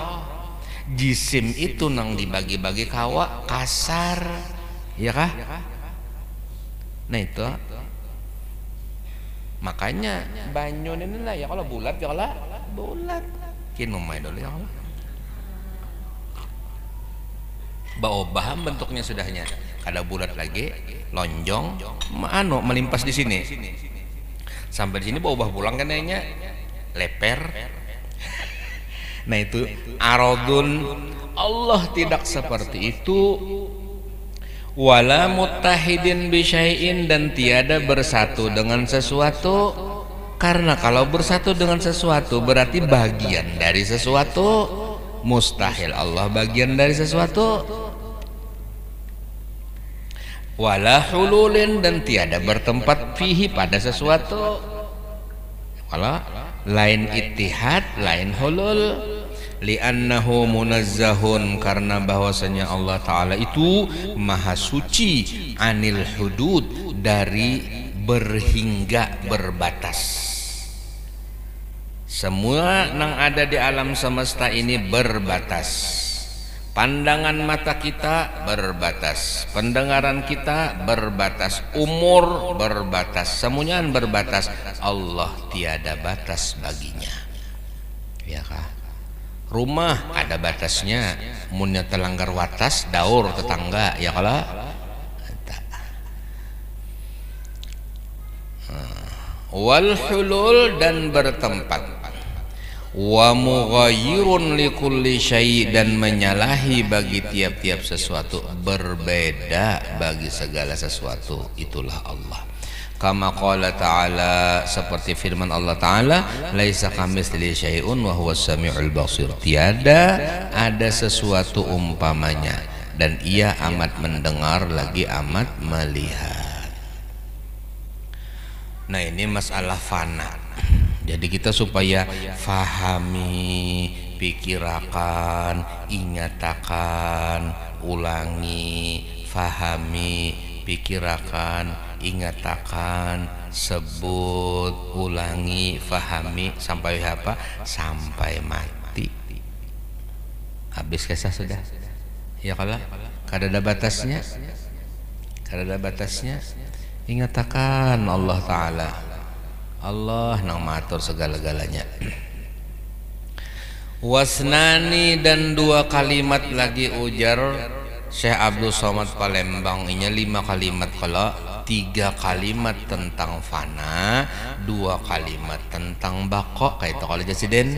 Jisim itu nang dibagi-bagi kawa kasar. Ya kah? Nah itu makanya banyu ini lah ya, kalau bulat ya kalau bulat kinumai dulu ya Allah. Baobah bentuknya sudahnya kada bulat lagi, lonjong, melimpas di sini. Sampai di sini baobah pulang kan kayaknya leper. Nah itu aradun. Allah tidak seperti itu. Wala muttahidin bisyai'in, dan tiada bersatu dengan sesuatu. Karena kalau bersatu dengan sesuatu berarti bagian dari sesuatu. Mustahil Allah bagian dari sesuatu. Wala hululin, dan tiada bertempat fihi pada sesuatu. Kalau lain ittihad, lain hulul. Li'annahu munazzahun, karena bahwasanya Allah Ta'ala itu maha suci, anil hudud, dari berhingga berbatas. Semua yang ada di alam semesta ini berbatas. Pandangan mata kita berbatas, pendengaran kita berbatas, umur berbatas, semuanya berbatas. Allah tiada batas baginya. Ya kah? Rumah ada batasnya, munnya telanggar watas daur tetangga, ya kalau wal hulul, dan bertempat. Wa mughayyirun likulli syai', dan menyalahi bagi tiap-tiap sesuatu, berbeda bagi segala sesuatu. Itulah Allah. Kama qala ta'ala, seperti firman Allah Ta'ala, laisa kamitslihi syai'un wa huwas samiul basir. Tiada ada sesuatu umpamanya, dan ia amat mendengar lagi amat melihat. Nah ini masalah fana. Jadi kita supaya fahami, pikirakan, ingatakan, ulangi, fahami, pikirakan, ingatakan, sebut, ulangi, fahami, sampai apa? Sampai mati. Habis kisah sudah. Ya kalau kada ada batasnya, kada ada batasnya. Ingatakan Allah Ta'ala. Allah nang matur segala-galanya. Wasnani, dan dua kalimat lagi ujar Syekh Abdul Somad Palembang. Ini 5 kalimat. Kalau 3 kalimat tentang fana, 2 kalimat tentang bako. Kayak itu kalau Sidin.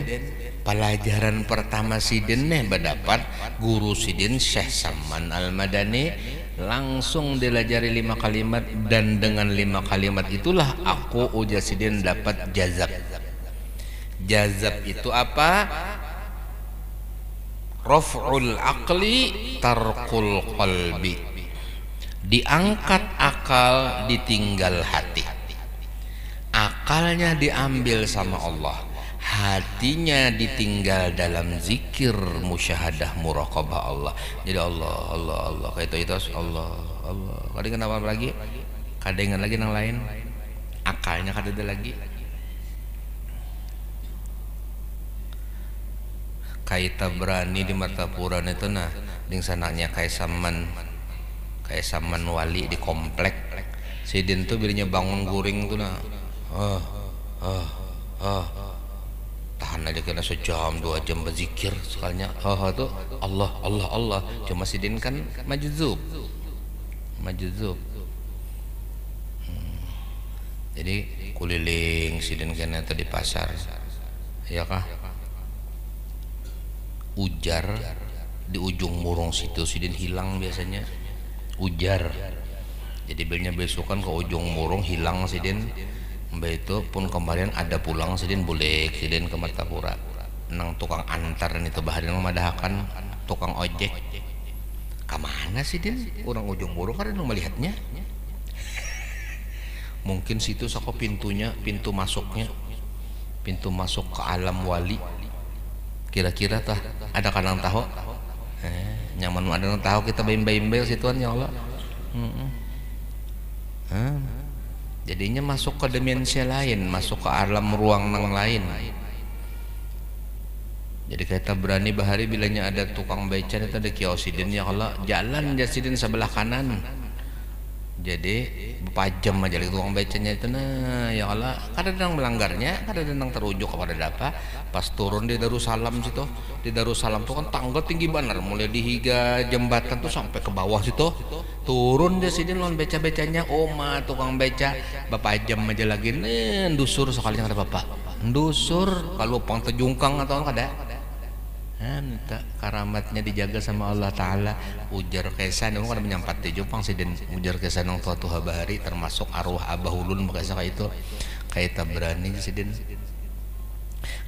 Pelajaran pertama Sidin berdapat guru Sidin Syekh Saman Al-Madani, langsung dilajari 5 kalimat, dan dengan 5 kalimat itulah aku ujar Sidin dapat jazab. Jazab itu apa? Raf'ul aqli tarkul qalbi. Diangkat akal, ditinggal hati. Akalnya diambil sama Allah, hatinya ditinggal dalam zikir, musyahadah, muraqabah Allah. Jadi Allah, Allah, Allah, kayak itu Allah, Allah. Kadang kenapa lagi? Kadang lagi yang lain. Akalnya kada ada lagi. Kaita berani di Martapuran itu nah, ding sananya kayak saman wali di komplek. Sidin tuh bilinya bangun guring tuh nah. Tahan aja kena sejam 2 jam berzikir sekalinya. Tuh Allah, Allah, Allah. Cuma Sidin kan majzub. Jadi kuliling Sidin kena tuh di pasar. Ya kah? Ujar di ujung murung situ Sidin hilang biasanya. Ujar. Jadi bilnya besokan ke ujung murung hilang Sidin. Mbak itu pun kemarin ada pulang Sidin bulek Sidin ke Martapura. Nang tukang antar itu baharin memadahakan tukang ojek. Kemana Sidin? Orang ujung murung kan melihatnya. Mungkin situ sako pintunya, pintu masuknya, pintu masuk ke alam wali. Kira-kira tah ada kanang tahu? Nyaman ada nang tahu kita baim-baim situan ya Allah. Jadinya masuk ke dimensi lain, masuk ke alam ruang nang lain. Jadi kita berani bahari bilanya ada tukang beca itu ada kios Sidin ya Allah, jalan Sidin sebelah kanan. Jadi pajam aja lagi tukang becanya itu, nah ya Allah, kadang melanggarnya, kadang terujuk kepada apa. Pas turun di Darussalam situ, di Darussalam tuh kan tangga tinggi benar, mulai di higa jembatan tuh sampai ke bawah situ. Turun dia sini non beca-becanya, oma tukang beca, bapak jam aja lagi, nih ndusur sekali ada bapak, ndusur kalau pang tejungkang atau ada. Anta karamatnya dijaga sama Allah Ta'ala. Ujar kesan itu kan menyampat di Jepang sih, dan ujar kesan yang tuha bahari termasuk arwah abah ulun makanya kayak itu kayak Tabrani sih, dan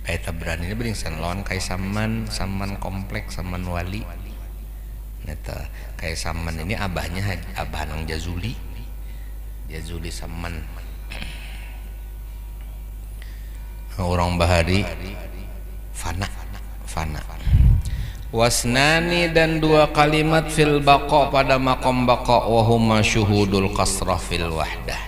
kayak Tabrani ini beringsan lawan kayak saman kompleks saman wali neta kayak saman ini abahnya abah nang Jazuli saman orang bahari fana wasnani, dan dua kalimat fil baqa pada makom baqa, wahuma syuhudul kasrah fil wahdah,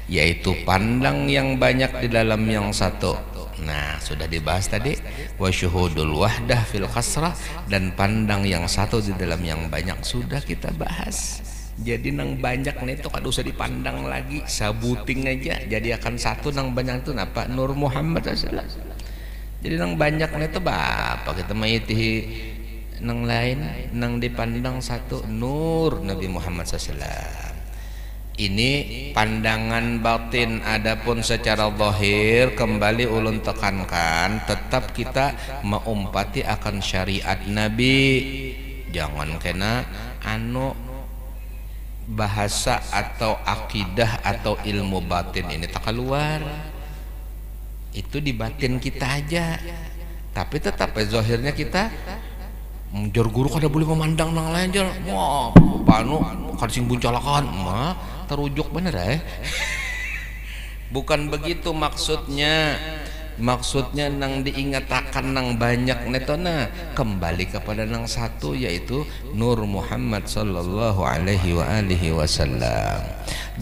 yaitu pandang yang banyak di dalam yang satu. Nah sudah dibahas tadi, wa syuhudul wahdah fil kasrah, dan pandang yang satu di dalam yang banyak sudah kita bahas. Jadi nang banyak nih itu kada usah dipandang lagi, sabuting aja jadi akan satu. Nang banyak itu apa? Nur Muhammad SAW. Jadi nang banyak nih itu bapak kita maitihi, nang lain nang dipandang satu nur Nabi Muhammad SAW. Ini pandangan batin. Adapun secara zahir kembali ulun tekankan, tetap kita mengumpati akan syariat Nabi. Jangan kena bahasa atau akidah atau ilmu batin ini tak keluar. Itu di batin kita aja, tapi tetap zahirnya kita menjor guru kada boleh memandang nang lain jar. Wah, panu kada sing buncalakan mah terujuk bener Bukan begitu maksudnya. Maksudnya nang diingatakan nang banyak netona kembali kepada nang satu, yaitu Nur Muhammad sallallahu alaihi wa alihi wasallam.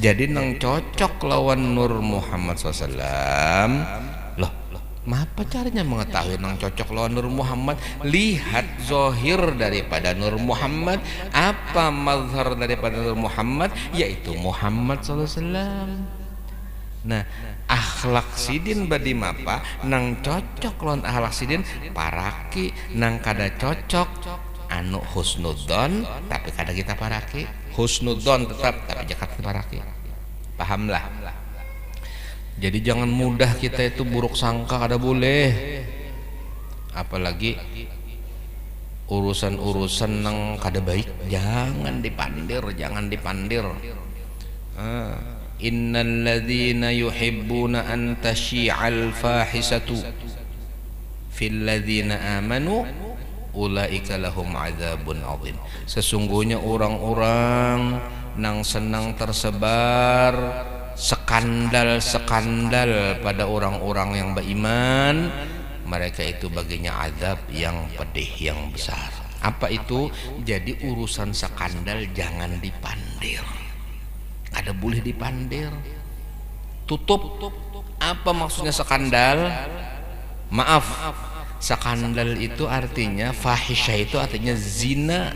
Jadi nang cocok lawan Nur Muhammad SAW. Loh, apa caranya mengetahui nang cocok lawan Nur Muhammad? Lihat zahir daripada Nur Muhammad. Apa mazhar daripada Nur Muhammad? Yaitu Muhammad SAW. Nah, akhlak sidin badi mapa nang cocok lawan akhlak sidin paraki, nang kada cocok anu husnudzon tapi kada kita paraki, husnudzon tetap tapi jangan kita paraki. Pahamlah. Jadi jangan mudah kita itu buruk sangka, kada boleh. Apalagi urusan-urusan nang kada baik jangan dipandir. Innal ladzina yuhibbuna an tasyi'al fahisatu fil ladzina amanu ulaika lahum adzabun adzim. Sesungguhnya orang-orang nang senang tersebar skandal pada orang-orang yang beriman, mereka itu baginya azab yang pedih yang besar. Apa itu? Jadi urusan skandal jangan dipandir. Ada boleh dipandir, tutup. Apa maksudnya skandal? Maaf, skandal itu artinya fahisyah, itu artinya zina,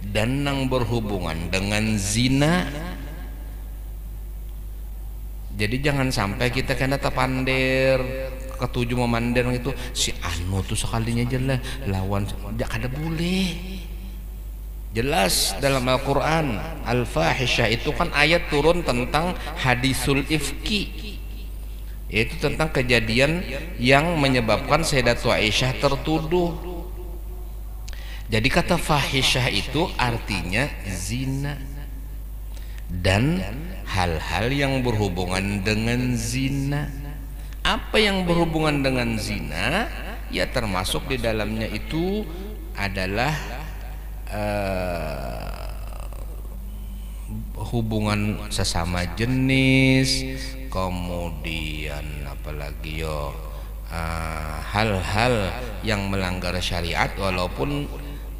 dan nang berhubungan dengan zina. Jadi jangan sampai kita kena terpandir, ketujuh memandir itu si anu tuh sekalinya jelas lawan, kada boleh. Jelas dalam Al-Quran Al-Fahisyah itu kan ayat turun tentang hadisul ifki, yaitu tentang kejadian yang menyebabkan Sayyidatul Aisyah tertuduh. Jadi kata fahisyah itu artinya zina dan hal-hal yang berhubungan dengan zina. Apa yang berhubungan dengan zina? Ya termasuk di dalamnya itu adalah hubungan sesama jenis, kemudian apalagi hal-hal yang melanggar syariat walaupun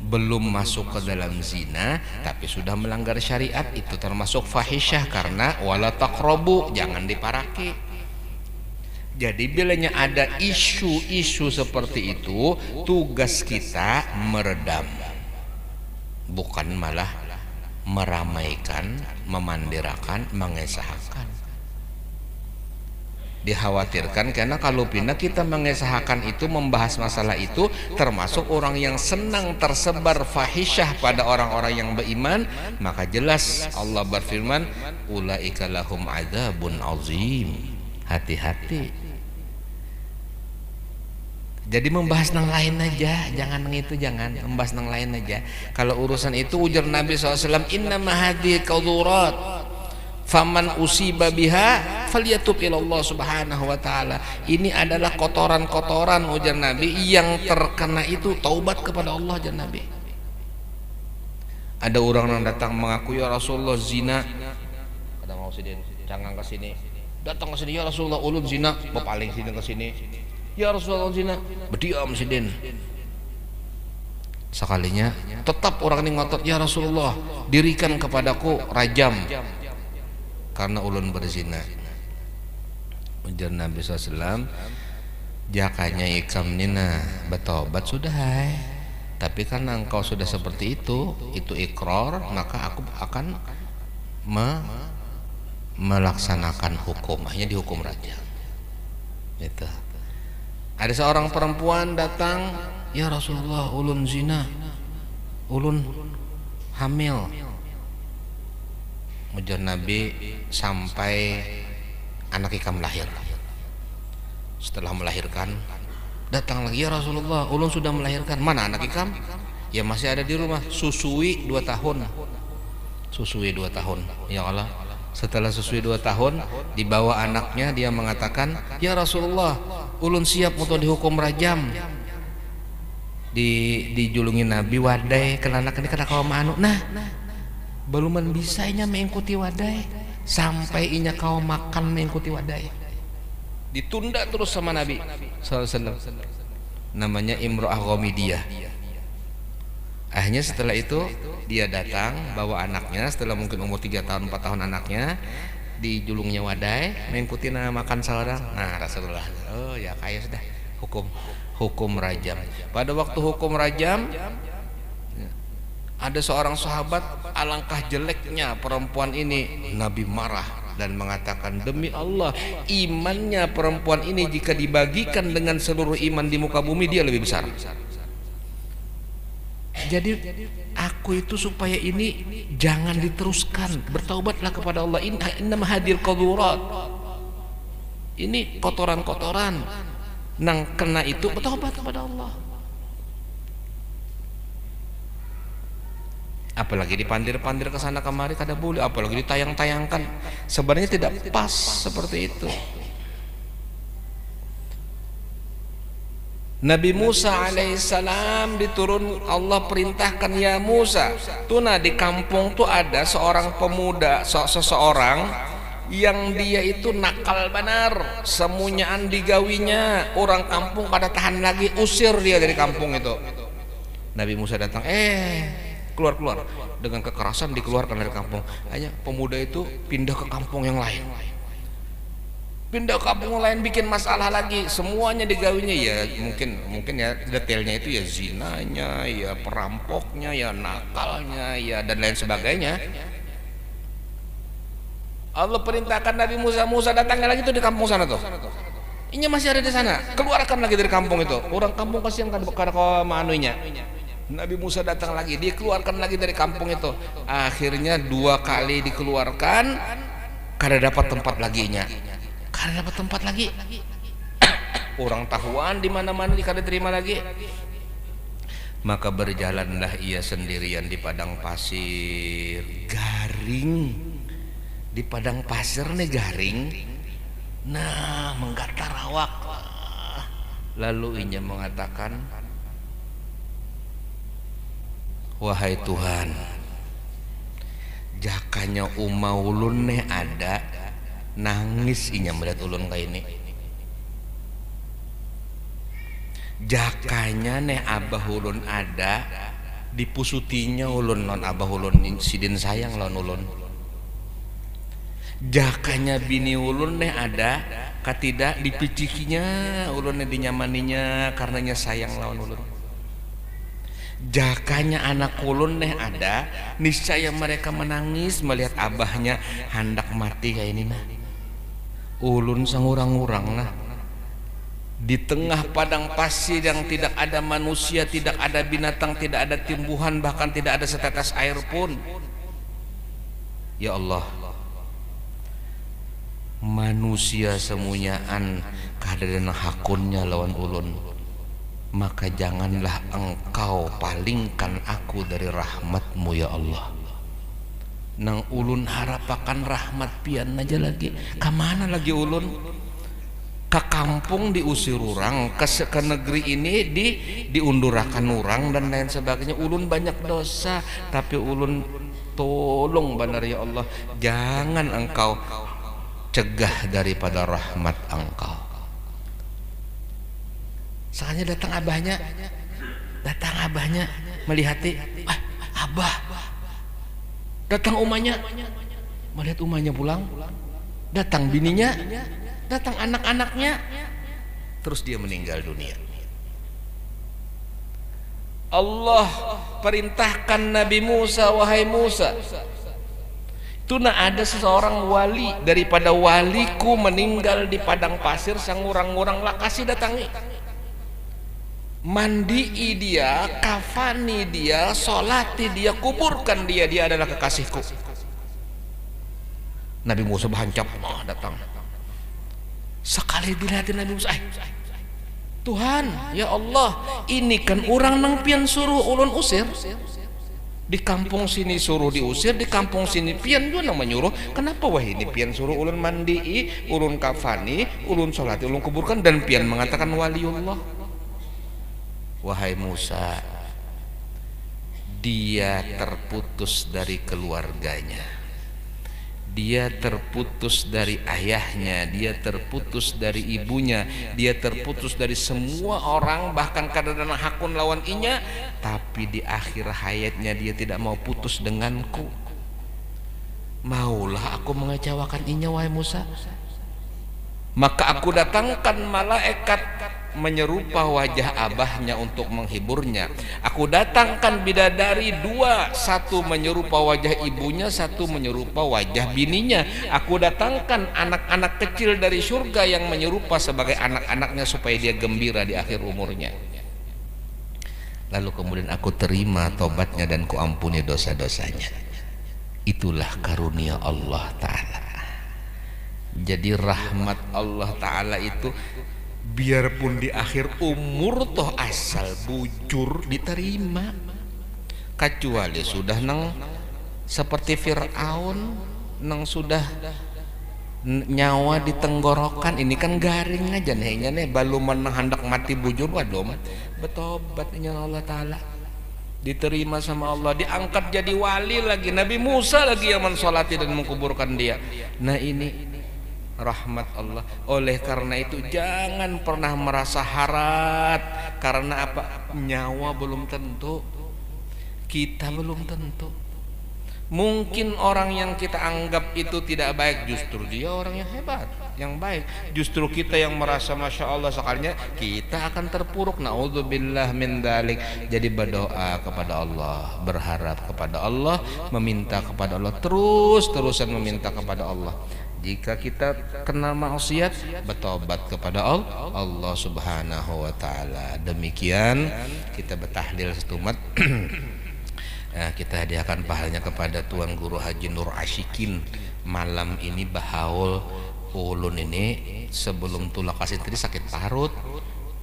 belum masuk ke dalam zina tapi sudah melanggar syariat, itu termasuk fahisyah karena wala taqrabu, jangan diparaki. Jadi bilanya ada isu-isu seperti itu, tugas kita meredam, bukan malah meramaikan, memandirakan, mengesahkan. Dikhawatirkan karena kalau pindah kita mengesahkan itu, membahas masalah itu, termasuk orang yang senang tersebar fahisyah pada orang-orang yang beriman, maka jelas Allah berfirman ulaika lahum adzabun azim. Hati-hati. Jadi membahas yang lain aja, jangan itu, jangan membahas yang lain aja. Kalau urusan itu ujar Nabi SAW, inna mahadi kaudurat faman usiba biha falyatub ilallah subhanahu wa ta'ala. Ini adalah kotoran-kotoran ujar Nabi, yang terkena itu taubat kepada Allah ujar Nabi. Ada orang yang datang mengaku, ya Rasulullah zina, ada mau sidin jangan ke sini, datang ke sini, ya Rasulullah ulun zina, berpaling sidin ke sini, ya Rasulullah zina, berdiam sidin. Sekalinya tetap orang ini ngotot, ya Rasulullah dirikan kepadaku rajam karena ulun berzina. Ujar Nabi SAW, jakanya ikam nina bertobat sudah hai. Tapi karena engkau sudah seperti itu ikrar, maka aku akan melaksanakan hukum, hanya dihukum rajam. Itu. Ada seorang perempuan datang, ya Rasulullah ulun zina, ulun hamil. Ujar Nabi sampai anak ikam lahir. Setelah melahirkan datang lagi, ya Rasulullah ulun sudah melahirkan, mana anak ikam? Ya masih ada di rumah, susui 2 tahun. Susui 2 tahun. Ya Allah, setelah susui 2 tahun dibawa anaknya, dia mengatakan, ya Rasulullah ulun siap untuk dihukum rajam. Dijulungi Nabi, wadai kelana ini kena kau manu. Nah belum bisa inya mengikuti wadai sampai inya kau makan mengikuti wadai. Ditunda terus sama Nabi SAW. Namanya Imro'ah Ghamidiyah. Akhirnya setelah itu dia datang bawa anaknya, setelah mungkin umur 3 tahun 4 tahun anaknya, dijulungnya wadai mengikuti makan seorang. Nah Rasulullah, oh ya kayak sudah hukum rajam. Pada waktu hukum rajam, ada seorang sahabat, alangkah jeleknya perempuan ini. Nabi marah dan mengatakan, demi Allah imannya perempuan ini jika dibagikan dengan seluruh iman di muka bumi, dia lebih besar. Jadi aku itu supaya ini jangan diteruskan, bertaubatlah kepada Allah. Innama hadir qadurat, ini kotoran-kotoran nang kena itu, bertaubat kepada Allah. Apalagi dipandir-pandir ke sana kemari kada boleh, apalagi ditayang-tayangkan, sebenarnya tidak pas seperti itu. Nabi Musa alaihissalam diturun Allah perintahkan, ya Musa, tuna di kampung tuh ada seorang pemuda, seseorang yang dia itu nakal benar, semunyaan digawinya, orang kampung pada tahan lagi, usir dia dari kampung itu. Nabi Musa datang, keluar dengan kekerasan, dikeluarkan dari kampung. Hanya pemuda itu pindah ke kampung yang lain, pindah ke kampung lain, bikin masalah lagi, semuanya digawinya. Ya mungkin ya detailnya itu ya zinanya, ya perampoknya, ya nakalnya, ya dan lain sebagainya. Allah perintahkan Nabi Musa datangnya lagi tuh di kampung sana tuh. Ini masih ada di sana, keluarkan lagi dari kampung itu. Orang kampung kasihan kan kau manunya. Nabi Musa datang lagi, dikeluarkan lagi dari kampung itu. Akhirnya 2 kali dikeluarkan, kada dapat tempat laginya. Kada dapat tempat lagi. Orang tahuan di mana-mana kada terima lagi. Maka berjalanlah ia sendirian di padang pasir garing. Di padang pasir nih garing. Nah, menggatar awak. Lalu ia mengatakan, wahai Tuhan, jakanya ulun nih ada, nangis inya melihat ulun kayak ini. Jakanya nih abah ulun ada, dipusutinya ulun non abah ulun sidin sayang lawan ulun. Jakanya bini ulun nih ada, katidak dipicikinya ulun nih dinyamaninya karenanya sayang lawan ulun. Jakanya anak ulun nih ada, niscaya mereka menangis melihat abahnya hendak mati kayak ini nah. Ulun sangurang-urang nah. Di tengah padang pasir yang tidak ada manusia, tidak ada binatang, tidak ada tumbuhan, bahkan tidak ada setetes air pun. Ya Allah, manusia semuanyaan keadaan hakunnya lawan ulun, maka janganlah engkau palingkan aku dari rahmatmu ya Allah. Nang ulun harapakan rahmat pian aja lagi, kemana lagi ulun? Ke kampung diusir orang, ke negeri ini diundurakan orang dan lain sebagainya. Ulun banyak dosa, tapi ulun tolong benar ya Allah, jangan engkau cegah daripada rahmat engkau. Soalnya datang abahnya melihati, abah. Datang umahnya, melihat umahnya pulang. Datang bininya, datang anak-anaknya, terus dia meninggal dunia. Allah perintahkan Nabi Musa, wahai Musa, itu ada seseorang wali daripada waliku meninggal di padang pasir, sang orang-orang lah kasih datangi, mandii dia, kafani dia, solati dia, kuburkan dia, dia adalah kekasihku. Nabi Musa berhancap, datang. Sekali dilihatin Nabi Musa, Tuhan, ya Allah, ini kan orang nang pian suruh ulun usir. Di kampung sini suruh diusir, di kampung sini pian juga nang menyuruh. Kenapa wah ini pian suruh ulun mandi, ulun kafani, ulun sholati, ulun kuburkan, dan pian mengatakan waliullah. Wahai Musa, dia terputus dari keluarganya, dia terputus dari ayahnya, dia terputus dari ibunya, dia terputus dari semua orang, bahkan kadang-kadang hakun lawan inya, tapi di akhir hayatnya dia tidak mau putus denganku. Maulah aku mengecewakan inya wahai Musa, maka aku datangkan malaikat menyerupa wajah abahnya untuk menghiburnya. Aku datangkan bidadari dua, satu menyerupa wajah ibunya, satu menyerupa wajah bininya. Aku datangkan anak-anak kecil dari surga yang menyerupa sebagai anak-anaknya supaya dia gembira di akhir umurnya. Lalu kemudian aku terima tobatnya dan kuampuni dosa-dosanya. Itulah karunia Allah Ta'ala. Jadi rahmat Allah Ta'ala itu biarpun di akhir umur toh asal bujur diterima, kecuali sudah nang seperti Fir'aun nang sudah nyawa di tenggorokan, ini kan garing aja nih baluman hendak mati bujur, waduh betobatnya Allah Ta'ala, diterima sama Allah, diangkat jadi wali lagi, Nabi Musa lagi yang mensolati dan mengkuburkan dia. Nah ini rahmat Allah. Oleh karena itu jangan pernah merasa harat. Karena apa? Nyawa belum tentu, kita belum tentu. Mungkin orang yang kita anggap itu tidak baik, justru dia orang yang hebat, yang baik. Justru kita yang merasa masya Allah sekalinya, kita akan terpuruk. Naudzubillah min dzalik. Jadi berdoa kepada Allah, berharap kepada Allah, meminta kepada Allah, terus-terusan meminta kepada Allah. Jika kita kena maksiat, bertobat kepada Allah Subhanahu wa Ta'ala. Demikian kita bertahlil setumat. Nah, kita hadiahkan pahalanya kepada Tuan Guru Haji Nur Asyikin. Malam ini bahaul ulun ini sebelum tulah kasih tadi sakit parut.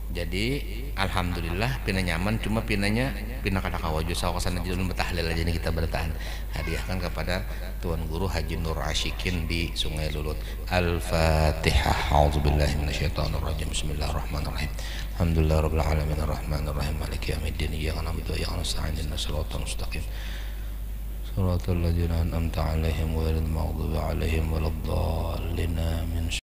Jadi alhamdulillah pina nyaman, cuma pinanya pina kada kawaju sawasan aja ulun bertahlil aja nih kita bertahan. Hadiahkan kepada Tuan Guru Haji Nur Asyikin di Sungai Lulut. Al-Fatihah. A'udzubillahi minasyaitonirrajim. Bismillahirrahmanirrahim. Alhamdulillahirabbil alamin arrahmanirrahim maliki yaumiddin iyyaka na'budu wa iyyaka nasta'in ihdinas siratal mustaqim. Shiratal ladzina an'amta 'alaihim ghairil maghdubi 'alaihim waladdallin. Amin.